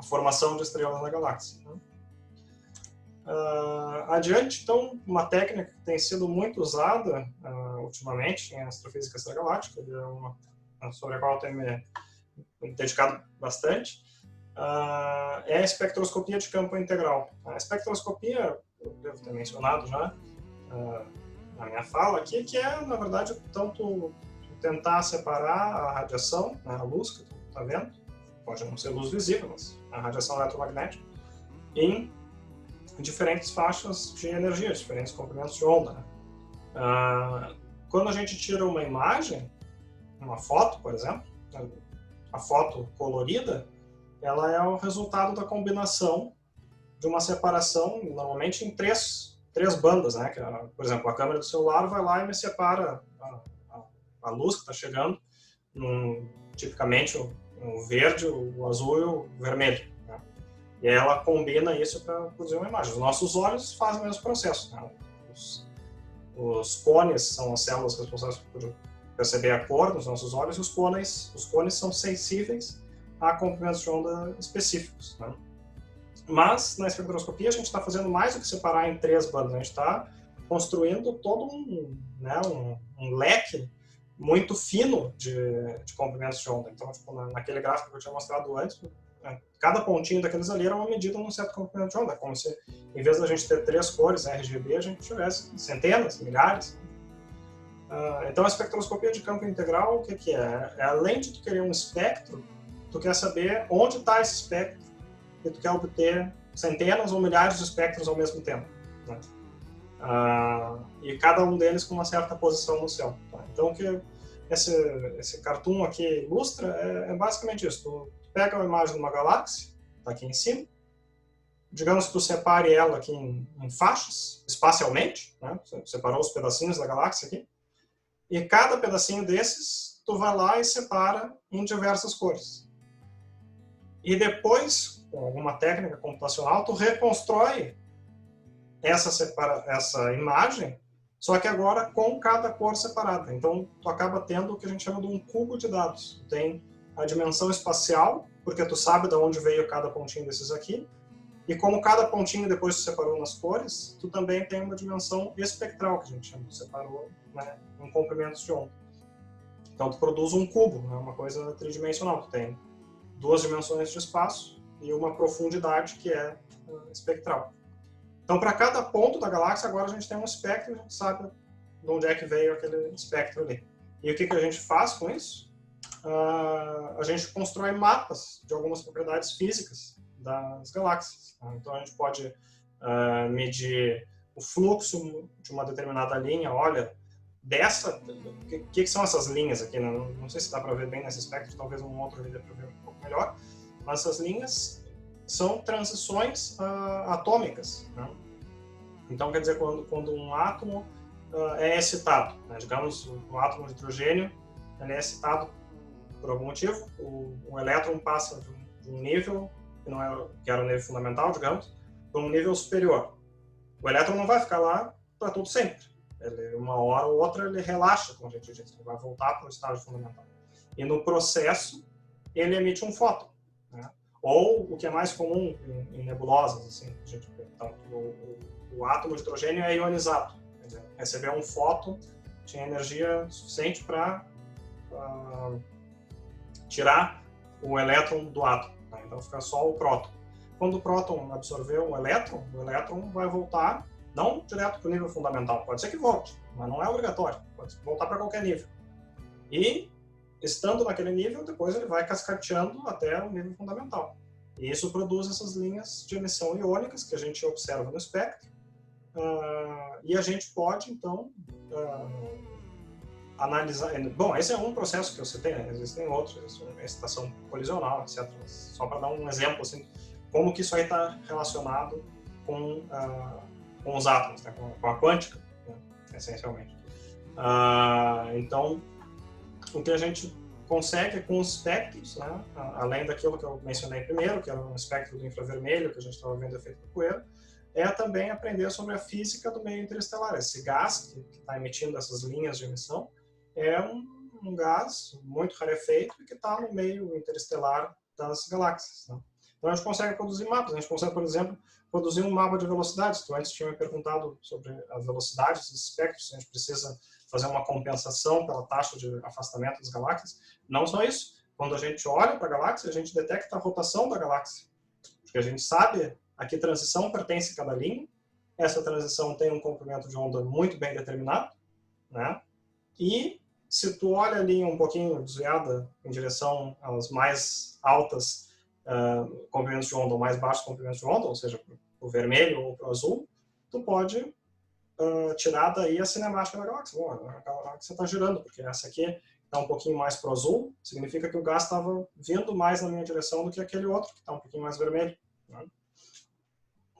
formação de estrelas na galáxia. Né? Adiante, então, uma técnica que tem sido muito usada ultimamente em astrofísica extragaláctica, sobre a qual eu tenho me dedicado bastante, é a espectroscopia de campo integral. A espectroscopia, eu devo ter mencionado já na minha fala aqui, que é, na verdade, tanto tentar separar a radiação, né, a luz que tu está vendo, pode não ser luz visível, mas a radiação eletromagnética, em diferentes faixas de energia, diferentes comprimentos de onda. Né? Quando a gente tira uma imagem, uma foto, por exemplo, a foto colorida, ela é o resultado da combinação de uma separação, normalmente em três bandas, né? Que, por exemplo, a câmera do celular vai lá e me separa a luz que está chegando, tipicamente o verde, o azul e o vermelho. Né? E ela combina isso para produzir uma imagem. Os nossos olhos fazem o mesmo processo. Né? Os cones são as células responsáveis por perceber a cor dos nossos olhos, e os cones são sensíveis a comprimentos de onda específicos. Né? Mas, na espectroscopia, a gente está fazendo mais do que separar em três bandas. A gente está construindo todo um leque muito fino de comprimentos de onda. Então, tipo, naquele gráfico que eu tinha mostrado antes, cada pontinho daqueles ali era uma medida num certo comprimento de onda. Como se, em vez da gente ter três cores RGB, a gente tivesse centenas, milhares. Então, a espectroscopia de campo integral, o que é? Além de tu querer um espectro, tu quer saber onde está esse espectro e tu quer obter centenas ou milhares de espectros ao mesmo tempo. Né? E cada um deles com uma certa posição no céu. Tá? Então, o que esse cartoon aqui ilustra é basicamente isso. Tu pega uma imagem de uma galáxia, está aqui em cima, digamos que tu separe ela aqui em faixas, espacialmente, né? Você separou os pedacinhos da galáxia aqui, e cada pedacinho desses, tu vai lá e separa em diversas cores. E depois, com alguma técnica computacional, tu reconstrói essa imagem, só que agora com cada cor separada. Então, tu acaba tendo o que a gente chama de um cubo de dados. Tu tem a dimensão espacial, porque tu sabe de onde veio cada pontinho desses aqui, e como cada pontinho depois tu separou nas cores, tu também tem uma dimensão espectral, que a gente chama, tu separou, né, em comprimentos de onda. Então, tu produz um cubo, né, uma coisa tridimensional. Tu tem duas dimensões de espaço e uma profundidade que é espectral. Então, para cada ponto da galáxia, agora a gente tem um espectro e a gente sabe de onde é que veio aquele espectro ali. E o que a gente faz com isso? A gente constrói mapas de algumas propriedades físicas das galáxias. Então, a gente pode medir o fluxo de uma determinada linha. Olha, o que são essas linhas aqui? Não sei se dá para ver bem nesse espectro, talvez um outro vídeo para ver um pouco melhor. Mas essas linhas são transições atômicas. Né? Então, quer dizer, quando um átomo é excitado, né? Digamos, o átomo de hidrogênio ele é excitado por algum motivo, o elétron passa de um nível, que era o nível fundamental, digamos, para um nível superior. O elétron não vai ficar lá para todo sempre. Uma hora ou outra ele relaxa, como a gente diz, ele vai voltar para o estágio fundamental. E no processo, ele emite um fóton. Né? Ou, o que é mais comum em nebulosas, assim, então, o átomo de hidrogênio é ionizado. Quer dizer, recebeu um fóton, tinha energia suficiente para tirar o elétron do átomo. Né? Então, fica só o próton. Quando o próton absorveu o elétron vai voltar, não direto para o nível fundamental, pode ser que volte, mas não é obrigatório. pode voltar para qualquer nível. E, estando naquele nível, depois ele vai cascateando até o nível fundamental. E isso produz essas linhas de emissão iônicas que a gente observa no espectro. E a gente pode, então, analisar... Bom, esse é um processo que eu citei, né? Existem outros, excitação colisional, etc. Só para dar um exemplo, assim, como que isso aí está relacionado com os átomos, né? Com a quântica, né? Essencialmente. Então, o que a gente consegue com os espectros, né? Além daquilo que eu mencionei primeiro, que era um espectro do infravermelho, que a gente estava vendo o efeito do poeira, é também aprender sobre a física do meio interestelar. Esse gás que está emitindo essas linhas de emissão é um gás muito rarefeito e que está no meio interestelar das galáxias, né? Então a gente consegue produzir mapas. A gente consegue, por exemplo, produzir um mapa de velocidades. Tu antes tinha me perguntado sobre a velocidade dos espectros, a gente precisa fazer uma compensação pela taxa de afastamento das galáxias. Não só isso. Quando a gente olha para a galáxia, a gente detecta a rotação da galáxia. Porque a gente sabe a que transição pertence cada linha. Essa transição tem um comprimento de onda muito bem determinado, né? E se tu olha a linha um pouquinho desviada em direção às mais altas comprimentos de onda ou mais baixos comprimentos de onda, ou seja, para o vermelho ou para o azul, tu pode tirar daí a cinemática da galáxia. Bom, a galáxia está girando, porque essa aqui está um pouquinho mais para o azul, significa que o gás estava vindo mais na minha direção do que aquele outro, que está um pouquinho mais vermelho, né?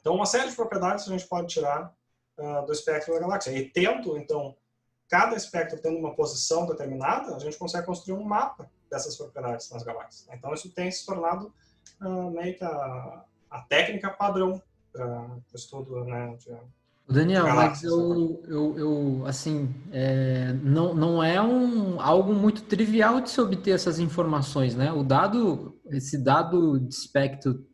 Então, uma série de propriedades a gente pode tirar do espectro da galáxia. E tendo, então, cada espectro tendo uma posição determinada, a gente consegue construir um mapa dessas propriedades nas galáxias. Então, isso tem se tornado meio que a técnica padrão para o estudo, né, de Daniel, mas galáxias. assim, não é algo muito trivial de se obter essas informações, né? Esse dado de espectro,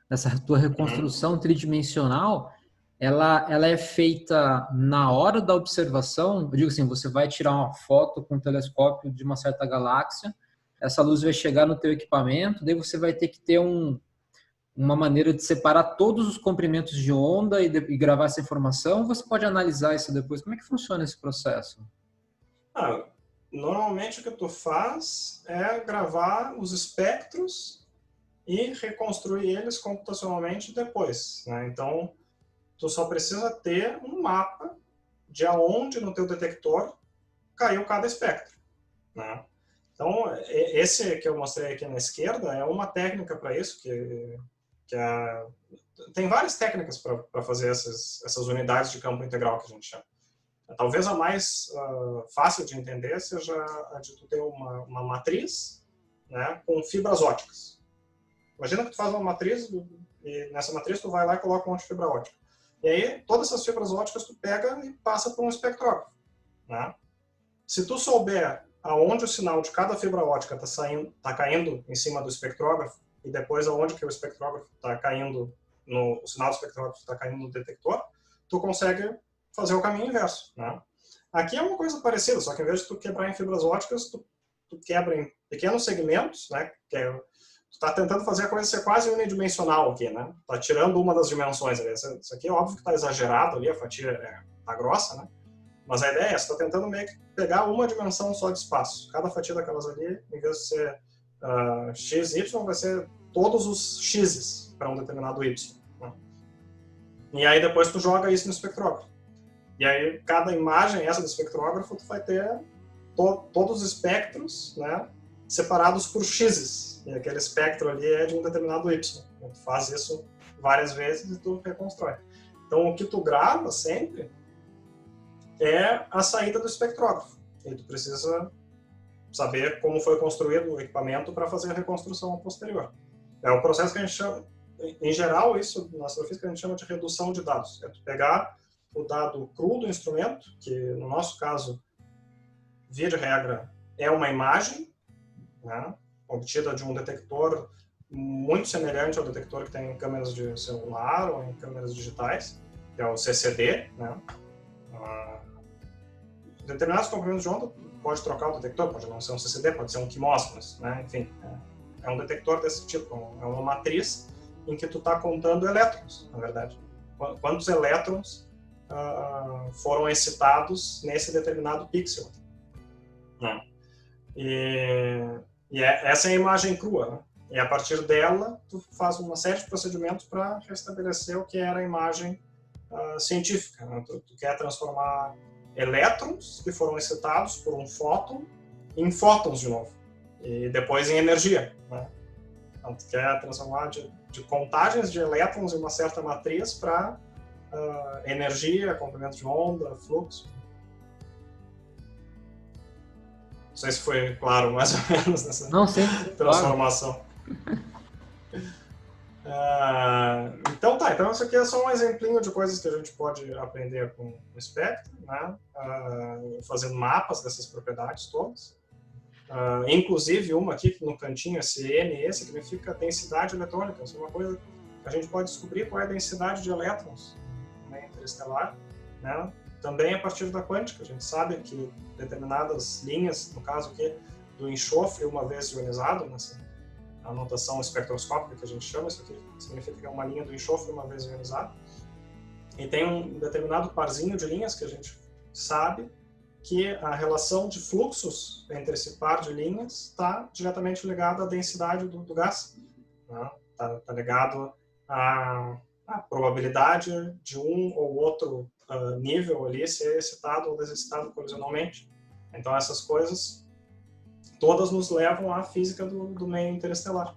essa tua reconstrução tridimensional, ela é feita na hora da observação. Eu digo assim, você vai tirar uma foto com um telescópio de uma certa galáxia, essa luz vai chegar no teu equipamento, daí você vai ter que ter uma maneira de separar todos os comprimentos de onda e gravar essa informação, ou você pode analisar isso depois? Como é que funciona esse processo? Normalmente o que tu faz é gravar os espectros e reconstruir eles computacionalmente depois, né? Então, tu só precisa ter um mapa de aonde no teu detector caiu cada espectro, né? Então, esse que eu mostrei aqui na esquerda é uma técnica para isso, tem várias técnicas para fazer essas unidades de campo integral que a gente chama. Talvez a mais fácil de entender seja a de tu ter uma matriz, né, com fibras óticas. Imagina que tu faz uma matriz e nessa matriz tu vai lá e coloca um monte de fibra ótica. E aí todas essas fibras óticas tu pega e passa por um espectrógrafo, né? Se tu souber aonde o sinal de cada fibra ótica está caindo em cima do espectrógrafo e depois aonde que o espectrógrafo está caindo, o sinal do espectrógrafo está caindo no detector, tu consegue fazer o caminho inverso, né? Aqui é uma coisa parecida, só que em vez de tu quebrar em fibras óticas, tu quebra em pequenos segmentos, né? Tu está tentando fazer a coisa ser quase unidimensional aqui, né? Tá tirando uma das dimensões ali. Isso aqui é óbvio que está exagerado ali, a fatia tá grossa, né? Mas a ideia é essa, está tentando meio que pegar uma dimensão só de espaço. Cada fatia daquelas ali, em vez de ser x, y, vai ser todos os x's para um determinado y, né? E aí depois tu joga isso no espectrógrafo. E aí cada imagem essa do espectrógrafo tu vai ter todos os espectros, né, separados por x's. E aquele espectro ali é de um determinado y. Tu faz isso várias vezes e tu reconstrói. Então o que tu grava sempre é a saída do espectrógrafo. E tu precisa saber como foi construído o equipamento para fazer a reconstrução posterior. É um processo que a gente chama, em geral, isso na astrofísica a gente chama de redução de dados. É tu pegar o dado cru do instrumento, que no nosso caso, via de regra, é uma imagem, né, obtida de um detector muito semelhante ao detector que tem em câmeras de celular ou em câmeras digitais, que é o CCD, né? Determinados comprimentos de onda pode trocar o detector, pode não ser um CCD, pode ser um quimósconas, né? Enfim, é um detector desse tipo, é uma matriz em que tu está contando elétrons, na verdade. Quantos elétrons foram excitados nesse determinado pixel, né? Essa é a imagem crua, né? E a partir dela, tu faz uma série de procedimentos para restabelecer o que era a imagem científica, né? Tu quer transformar elétrons que foram excitados por um fóton em fótons de novo, e depois em energia, né? Então, tu quer transformar de contagens de elétrons em uma certa matriz para energia, comprimento de onda, fluxo. Não sei se foi claro, mais ou menos, nessa transformação. Então isso aqui é só um exemplinho de coisas que a gente pode aprender com o espectro, né? Fazendo mapas dessas propriedades todas. Inclusive uma aqui no cantinho, esse NE, significa densidade eletrônica. Isso é uma coisa que a gente pode descobrir qual é a densidade de elétrons no meio interestelar, né? Também a partir da quântica. A gente sabe que determinadas linhas, no caso aqui do enxofre uma vez ionizado, nessa anotação espectroscópica que a gente chama, isso aqui significa que é uma linha do enxofre uma vez ionizado, e tem um determinado parzinho de linhas que a gente sabe que a relação de fluxos entre esse par de linhas está diretamente ligada à densidade do gás, né? Tá ligado à probabilidade de um ou outro nível ali ser excitado ou desexcitado colisionalmente. Então essas coisas todas nos levam à física do meio interestelar,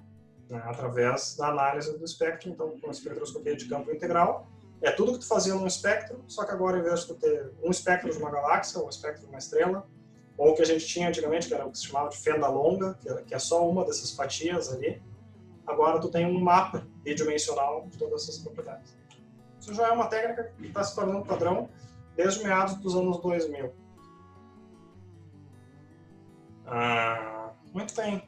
né? Através da análise do espectro. Então, com a espectroscopia de campo integral, é tudo que tu fazia num espectro, só que agora, em vez de tu ter um espectro de uma galáxia, ou um espectro de uma estrela, ou o que a gente tinha antigamente, que era o que se chamava de fenda longa, que é só uma dessas fatias ali, agora tu tem um mapa bidimensional de todas essas propriedades. Isso já é uma técnica que está se tornando padrão desde meados dos anos 2000. Muito bem.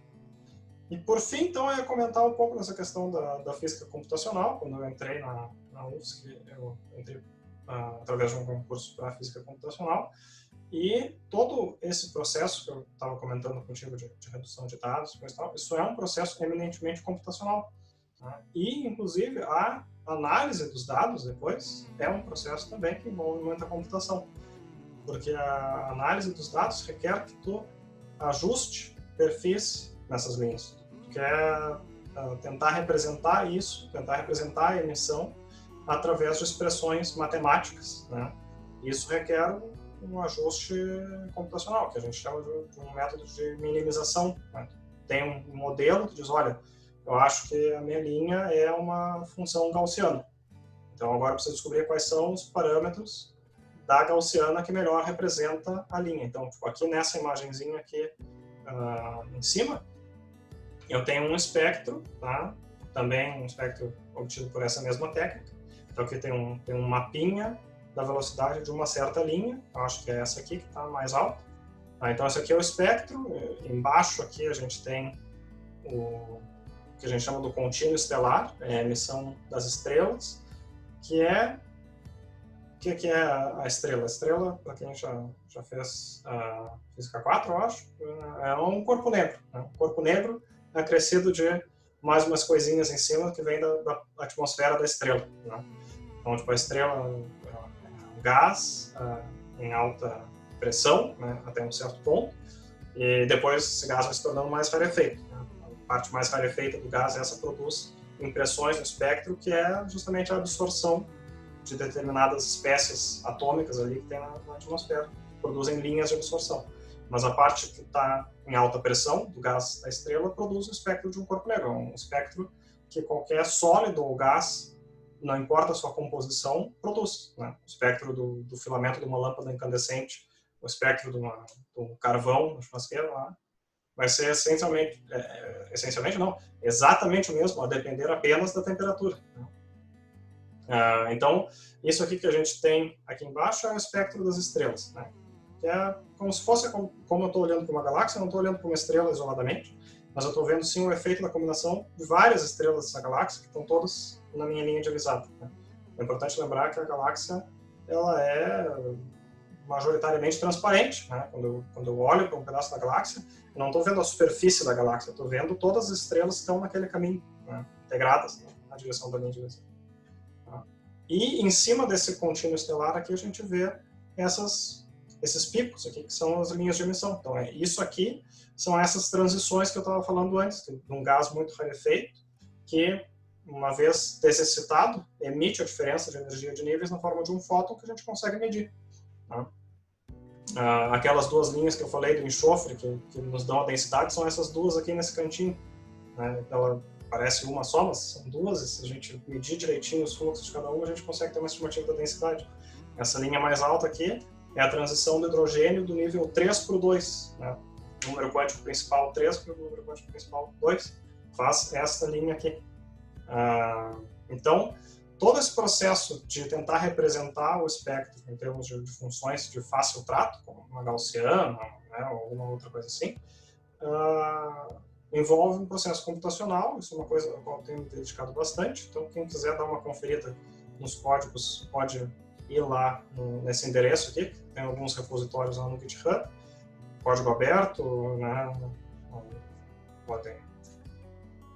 E por fim, então, eu ia comentar um pouco nessa questão da física computacional. Quando eu entrei na UFSC, eu entrei através de um concurso para física computacional. E todo esse processo que eu estava comentando contigo de redução de dados, isso é um processo eminentemente computacional, né? E, inclusive, a análise dos dados depois é um processo também que envolve muita computação. Porque a análise dos dados requer que tu ajuste perfis nessas linhas. Tu quer tentar representar isso, tentar representar a emissão através de expressões matemáticas, né? Isso requer um ajuste computacional, que a gente chama de um método de minimização, né? Tem um modelo que diz, olha, eu acho que a minha linha é uma função gaussiana. Então agora eu preciso descobrir quais são os parâmetros da gaussiana que melhor representa a linha. Então, tipo, aqui nessa imagenzinha aqui em cima, eu tenho um espectro, tá? Também um espectro obtido por essa mesma técnica. Então aqui tem um mapinha da velocidade de uma certa linha, eu acho que é essa aqui que está mais alta. Então esse aqui é o espectro, embaixo aqui a gente tem o que a gente chama do contínuo estelar, é a emissão das estrelas, que é... O que é a estrela? A estrela, para quem já fez a Física 4, eu acho, é um corpo negro, né? Um corpo negro acrescido de mais umas coisinhas em cima que vem da atmosfera da estrela, né? Então, tipo, a estrela é um gás em alta pressão, né, até um certo ponto, e depois esse gás vai se tornando mais rarefeito, né? A parte mais rarefeita do gás, essa produz impressões no espectro, que é justamente a absorção de determinadas espécies atômicas ali que tem na atmosfera, que produzem linhas de absorção. Mas a parte que está em alta pressão, do gás da estrela, produz o espectro de um corpo negro. É um espectro que qualquer sólido ou gás, não importa a sua composição, produz, né? O espectro do filamento de uma lâmpada incandescente, o espectro do carvão na churrasqueira lá, vai ser essencialmente não, exatamente o mesmo, a depender apenas da temperatura, né? Então, isso aqui que a gente tem aqui embaixo é o espectro das estrelas, né? Que é como se fosse, como eu estou olhando para uma galáxia, eu não estou olhando para uma estrela isoladamente, mas eu estou vendo sim o efeito da combinação de várias estrelas dessa galáxia, que estão todas na minha linha de avisado, né? É importante lembrar que a galáxia ela é majoritariamente transparente, né? Quando eu olho para um pedaço da galáxia, eu não estou vendo a superfície da galáxia, eu estou vendo todas as estrelas que estão naquele caminho, né? Integradas, né, na direção da linha de avisado. E em cima desse contínuo estelar aqui a gente vê esses picos aqui, que são as linhas de emissão. Então, isso aqui são essas transições que eu estava falando antes, de um gás muito rarefeito, que, uma vez desexcitado, emite a diferença de energia de níveis na forma de um fóton que a gente consegue medir. Tá? Aquelas duas linhas que eu falei do enxofre, que nos dão a densidade, são essas duas aqui nesse cantinho. Né? Ela parece uma só, mas são duas, e se a gente medir direitinho os fluxos de cada uma, a gente consegue ter uma estimativa da densidade. Essa linha mais alta aqui é a transição do hidrogênio do nível 3 para o 2. Né? O número quântico principal 3 para o número quântico principal 2 faz essa linha aqui. Então, todo esse processo de tentar representar o espectro em termos de funções de fácil trato, como uma gaussiana, né, ou alguma outra coisa assim, envolve um processo computacional. Isso é uma coisa a qual eu tenho me dedicado bastante. Então, quem quiser dar uma conferida nos códigos pode ir lá nesse endereço aqui. Tem alguns repositórios lá no GitHub, código aberto, né? Podem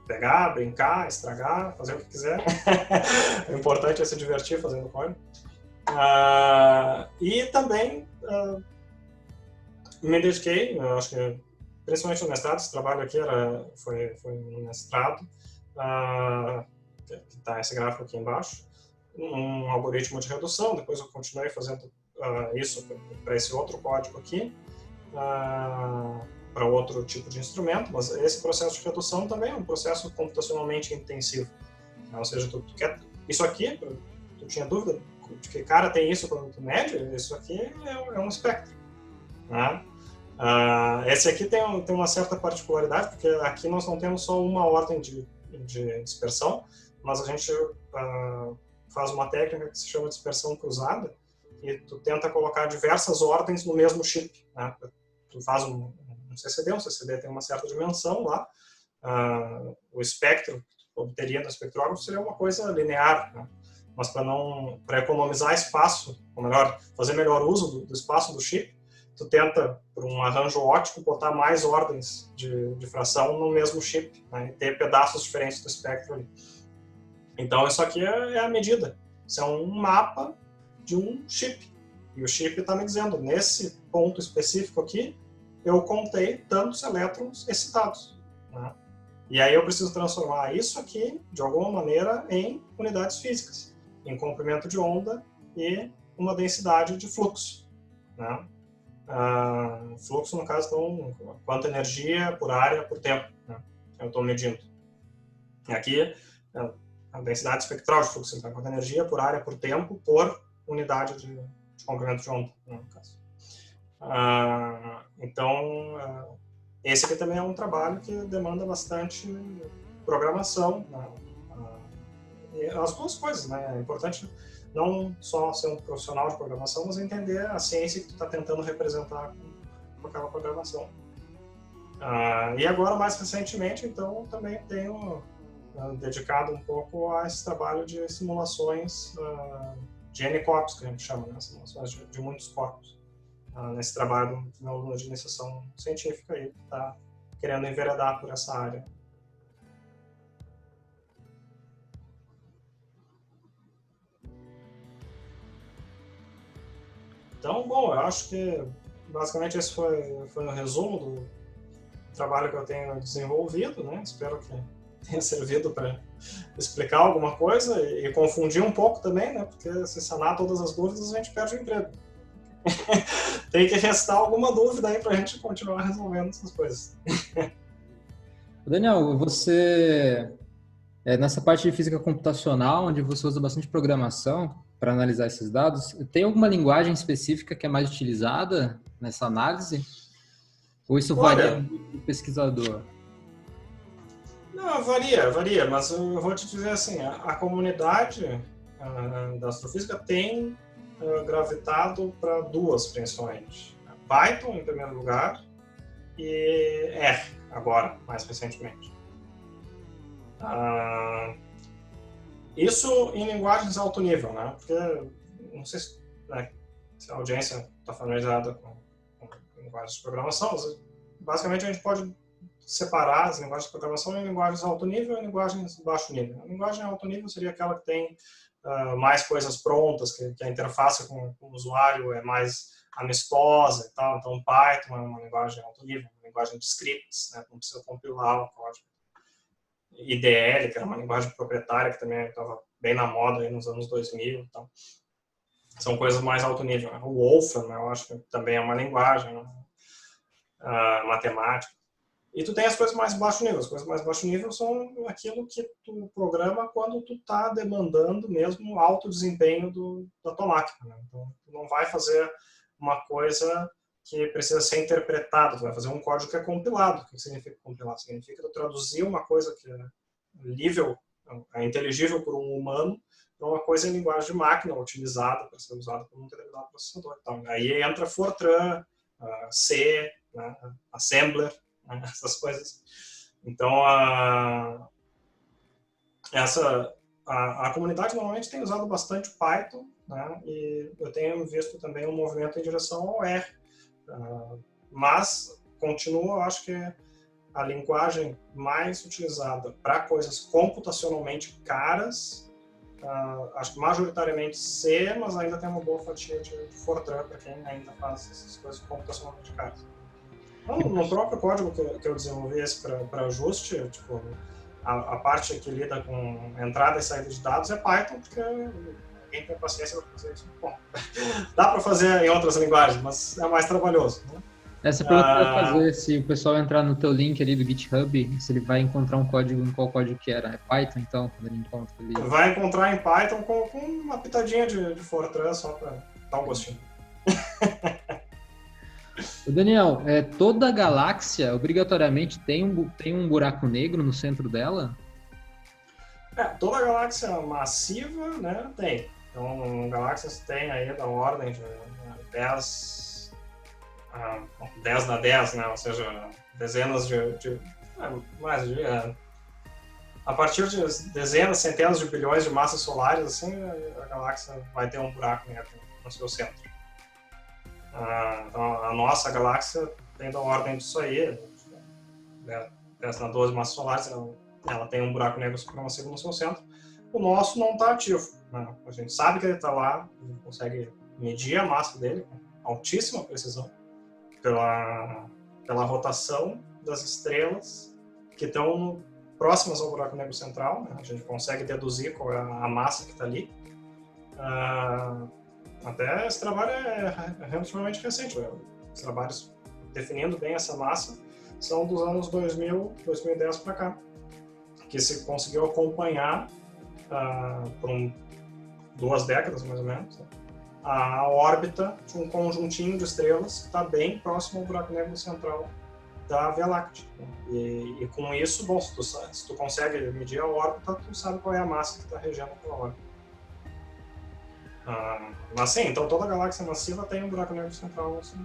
pegar, brincar, estragar, fazer o que quiser. O importante é se divertir fazendo código. E também me dediquei, acho que principalmente no mestrado, esse trabalho aqui foi no mestrado, que está esse gráfico aqui embaixo, um algoritmo de redução. Depois eu continuei fazendo isso para esse outro código aqui, para outro tipo de instrumento, mas esse processo de redução também é um processo computacionalmente intensivo. Ou seja, tu quer isso aqui, tu tinha dúvida de que cara tem isso quando tu mede? Isso aqui é um espectro. Né? Esse aqui tem uma certa particularidade, porque aqui nós não temos só uma ordem de dispersão, mas a gente faz uma técnica que se chama dispersão cruzada, e tu tenta colocar diversas ordens no mesmo chip. Né? Tu faz um CCD tem uma certa dimensão lá, o espectro que tu obteria no espectrógrafo seria uma coisa linear, né? Mas para economizar espaço, ou melhor, fazer melhor uso do espaço do chip, tu tenta, por um arranjo óptico, botar mais ordens de fração no mesmo chip, né? E ter pedaços diferentes do espectro ali. Então isso aqui é a medida, isso é um mapa de um chip, e o chip está me dizendo, nesse ponto específico aqui, eu contei tantos elétrons excitados. Né? E aí eu preciso transformar isso aqui, de alguma maneira, em unidades físicas, em comprimento de onda e uma densidade de fluxo. Né? Fluxo, no caso, então, quanta energia por área por tempo, né? Eu estou medindo. E aqui, a densidade espectral de fluxo, então, quanta energia por área por tempo por unidade de comprimento de onda, né, no caso. Então, esse aqui também é um trabalho que demanda bastante programação, né? E as duas coisas, né? É importante não só ser um profissional de programação, mas entender a ciência que tu está tentando representar com aquela programação. E agora, mais recentemente, então, também tenho dedicado um pouco a esse trabalho de simulações de N-corpos, que a gente chama, né? Simulações de muitos corpos. Nesse trabalho do meu aluno de iniciação científica aí, que está querendo enveredar por essa área. Então, bom, eu acho que basicamente esse foi um resumo do trabalho que eu tenho desenvolvido, né? Espero que tenha servido para explicar alguma coisa e confundir um pouco também, né? Porque se sanar todas as dúvidas, a gente perde o emprego. Tem que restar alguma dúvida aí para a gente continuar resolvendo essas coisas. Daniel, você, nessa parte de física computacional, onde você usa bastante programação para analisar esses dados, tem alguma linguagem específica que é mais utilizada nessa análise? Ou isso varia do pesquisador? Não, varia, mas eu vou te dizer assim, a comunidade da astrofísica tem gravitado para duas, principalmente. Python, em primeiro lugar, e R, agora, mais recentemente. Isso em linguagens alto nível, né? Porque, não sei se a audiência está familiarizada com linguagens de programação, mas basicamente a gente pode separar as linguagens de programação em linguagens alto nível e linguagens baixo nível. A linguagem alto nível seria aquela que tem mais coisas prontas, que a interface com o usuário é mais amistosa e tal. Então, Python é uma linguagem alto nível, uma linguagem de scripts, né? Não precisa compilar o código. IDL, que era uma linguagem proprietária, que também estava bem na moda aí nos anos 2000. Então, são coisas mais alto nível. Né? O Wolfram, eu acho que também é uma linguagem, né? Matemática. E tu tem as coisas mais baixo nível. As coisas mais baixo nível são aquilo que tu programa quando tu está demandando mesmo alto desempenho da tua máquina. Né? Então, tu não vai fazer uma coisa que precisa ser interpretada, tu vai fazer um código que é compilado. O que significa compilar? Significa tu traduzir uma coisa que é lível, é inteligível por um humano, para uma coisa em linguagem de máquina, utilizada para ser usada por um determinado processador. Então, aí entra Fortran, C, né? Assembler, né? Essas coisas. Então, a comunidade normalmente tem usado bastante Python, né? E eu tenho visto também um movimento em direção ao R. Mas continua, eu acho que a linguagem mais utilizada para coisas computacionalmente caras, acho que majoritariamente C, mas ainda tem uma boa fatia de Fortran para quem ainda faz essas coisas computacionalmente caras. Então, no próprio código que eu desenvolvi para ajuste, tipo, a parte que lida com entrada e saída de dados é Python, porque quem tem paciência para fazer isso. Bom, dá para fazer em outras linguagens, mas é mais trabalhoso. Né? Essa pergunta que eu ia fazer, se o pessoal entrar no teu link ali do GitHub, se ele vai encontrar um código, em qual código que era? É Python, então, quando ele encontra ali? Vai encontrar em Python com uma pitadinha de Fortran, só para dar um gostinho. Daniel, toda galáxia obrigatoriamente tem um buraco negro no centro dela? Toda galáxia massiva, né, tem. Então, galáxias tem aí da ordem de 10 na 10, né, ou seja, dezenas a partir de dezenas, centenas de bilhões de massas solares, assim, a galáxia vai ter um buraco negro no seu centro. Então, a nossa galáxia tem da ordem disso aí, 10 na 12 massas solares, ela tem um buraco negro supermassivo no seu centro. O nosso não está ativo. Né? A gente sabe que ele está lá, a gente consegue medir a massa dele com altíssima precisão pela rotação das estrelas que estão próximas ao buraco negro central. Né? A gente consegue deduzir qual é a massa que está ali. Até esse trabalho é relativamente recente. Os trabalhos definindo bem essa massa são dos anos 2010 para cá, que se conseguiu acompanhar por 2 décadas, mais ou menos, a órbita de um conjuntinho de estrelas que está bem próximo ao buraco negro central da Via Láctea. E com isso, bom, se tu consegue medir a órbita, tu sabe qual é a massa que está regendo aquela órbita. Mas sim, então toda galáxia massiva tem um buraco negro central assim,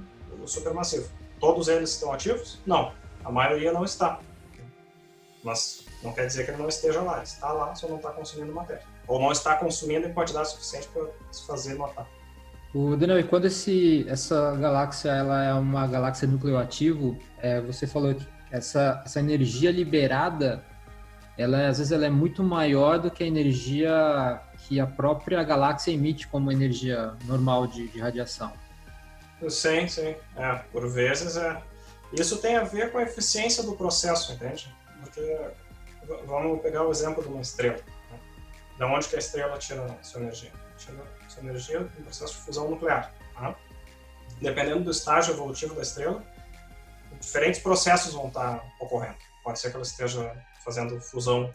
supermassivo. Todos eles estão ativos? Não, a maioria não está. Mas não quer dizer que ele não esteja lá, ele está lá, só não está consumindo matéria. Ou não está consumindo em quantidade suficiente para se fazer notar. Daniel, e quando essa galáxia ela é uma galáxia núcleo ativo, você falou que essa energia liberada, às vezes ela é muito maior do que a energia que a própria galáxia emite como energia normal de radiação. Sim. Por vezes Isso tem a ver com a eficiência do processo, entende? Porque vamos pegar o exemplo de uma estrela. Né? Da onde que a estrela tira sua energia? Tira sua energia no processo de fusão nuclear. Tá? Dependendo do estágio evolutivo da estrela, diferentes processos vão estar ocorrendo. Pode ser que ela esteja fazendo fusão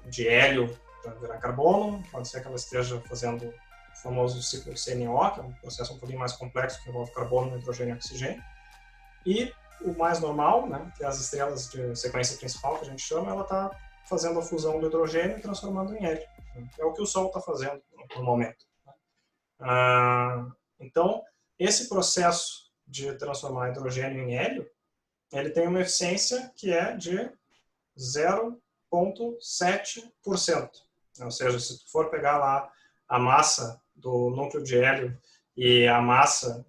de hélio para virar carbono, pode ser que ela esteja fazendo o famoso ciclo CNO, que é um processo um pouquinho mais complexo que envolve carbono, nitrogênio e oxigênio. E o mais normal, né, que é as estrelas de sequência principal, que a gente chama, ela está fazendo a fusão do hidrogênio e transformando em hélio. É o que o Sol está fazendo no momento. Então, esse processo de transformar hidrogênio em hélio, ele tem uma eficiência que é de 0,7%. Ou seja, se tu for pegar lá a massa do núcleo de hélio e a massa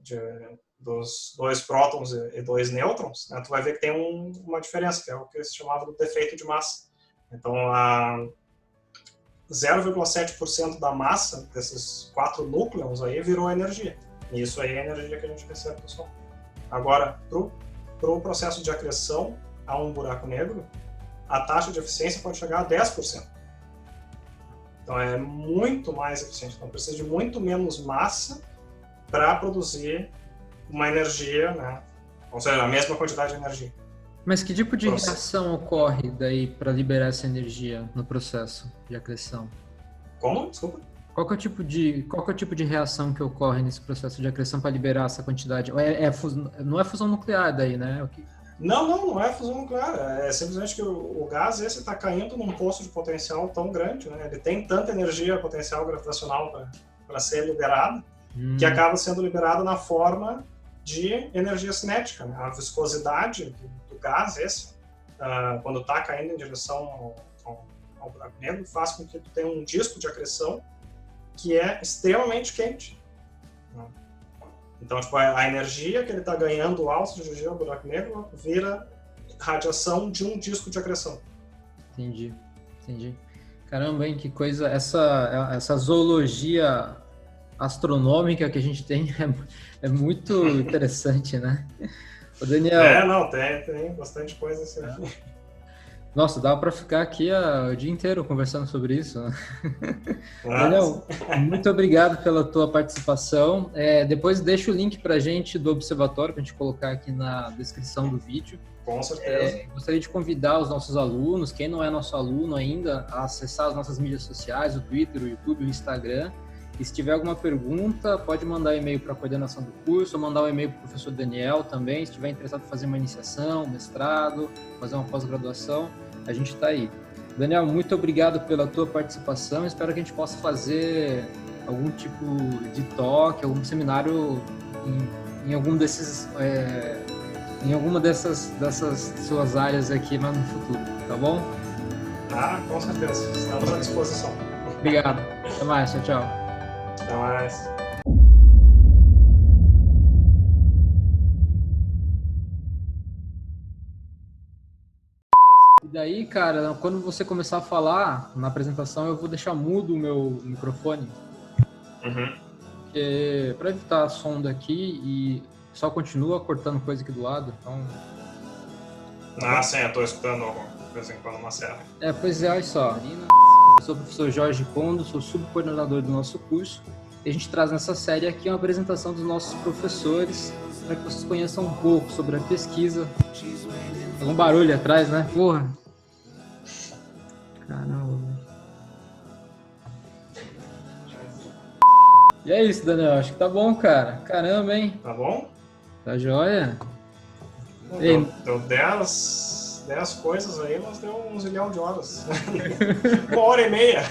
dos 2 prótons e 2 nêutrons, né, tu vai ver que tem uma diferença, que é o que se chamava do defeito de massa. Então, 0,7% da massa desses 4 núcleons aí virou energia. E isso aí é a energia que a gente recebe do Sol. Agora, para o processo de acreção a um buraco negro, a taxa de eficiência pode chegar a 10%. Então é muito mais eficiente. Então precisa de muito menos massa para produzir uma energia, né? Ou seja, a mesma quantidade de energia. Mas que tipo de reação ocorre daí para liberar essa energia no processo de acreção? Como? Desculpa. Qual que é o tipo de reação que ocorre nesse processo de acreção para liberar essa quantidade? Não é fusão nuclear daí, né? Não é fusão nuclear. É simplesmente que o gás esse está caindo num poço de potencial tão grande, né? Ele tem tanta energia potencial gravitacional para ser liberada, que acaba sendo liberada na forma de energia cinética, né? A viscosidade do gás esse, quando está caindo em direção ao buraco negro, faz com que tu tenha um disco de acreção que é extremamente quente. Então, tipo, a energia que ele está ganhando ao se dirigir ao buraco negro vira radiação de um disco de acreção. Entendi. Caramba, hein, que coisa... Essa zoologia astronômica que a gente tem é muito interessante, né? O Daniel... Tem bastante coisa assim. Nossa, dava para ficar aqui o dia inteiro conversando sobre isso, né? Daniel, muito obrigado pela tua participação. Depois deixa o link para a gente do observatório, para a gente colocar aqui na descrição do vídeo. Com certeza. Gostaria de convidar os nossos alunos, quem não é nosso aluno ainda, a acessar as nossas mídias sociais, o Twitter, o YouTube, o Instagram. E se tiver alguma pergunta, pode mandar e-mail para a coordenação do curso, ou mandar um e-mail para o professor Daniel também, se estiver interessado em fazer uma iniciação, um mestrado, fazer uma pós-graduação, a gente está aí. Daniel, muito obrigado pela tua participação, espero que a gente possa fazer algum tipo de talk, algum seminário em algum desses, em alguma dessas suas áreas aqui mais no futuro, tá bom? Com certeza, estamos à disposição. Obrigado, até mais, tchau. Até mais. E daí, cara, quando você começar a falar na apresentação, eu vou deixar mudo o meu microfone. Porque, para evitar som daqui e só continua cortando coisa aqui do lado, então... Sim, eu tô escutando de vez em quando uma serra. Pois é, olha só. Eu sou o professor Jorge Condo, sou subcoordenador do nosso curso. E a gente traz nessa série aqui uma apresentação dos nossos professores, para que vocês conheçam um pouco sobre a pesquisa. Tem um barulho atrás, né? Porra! Caramba. E é isso, Daniel. Acho que tá bom, cara. Caramba, hein? Tá bom? Tá joia? Deu 10 coisas aí, mas deu um zilhão de horas. 1h30.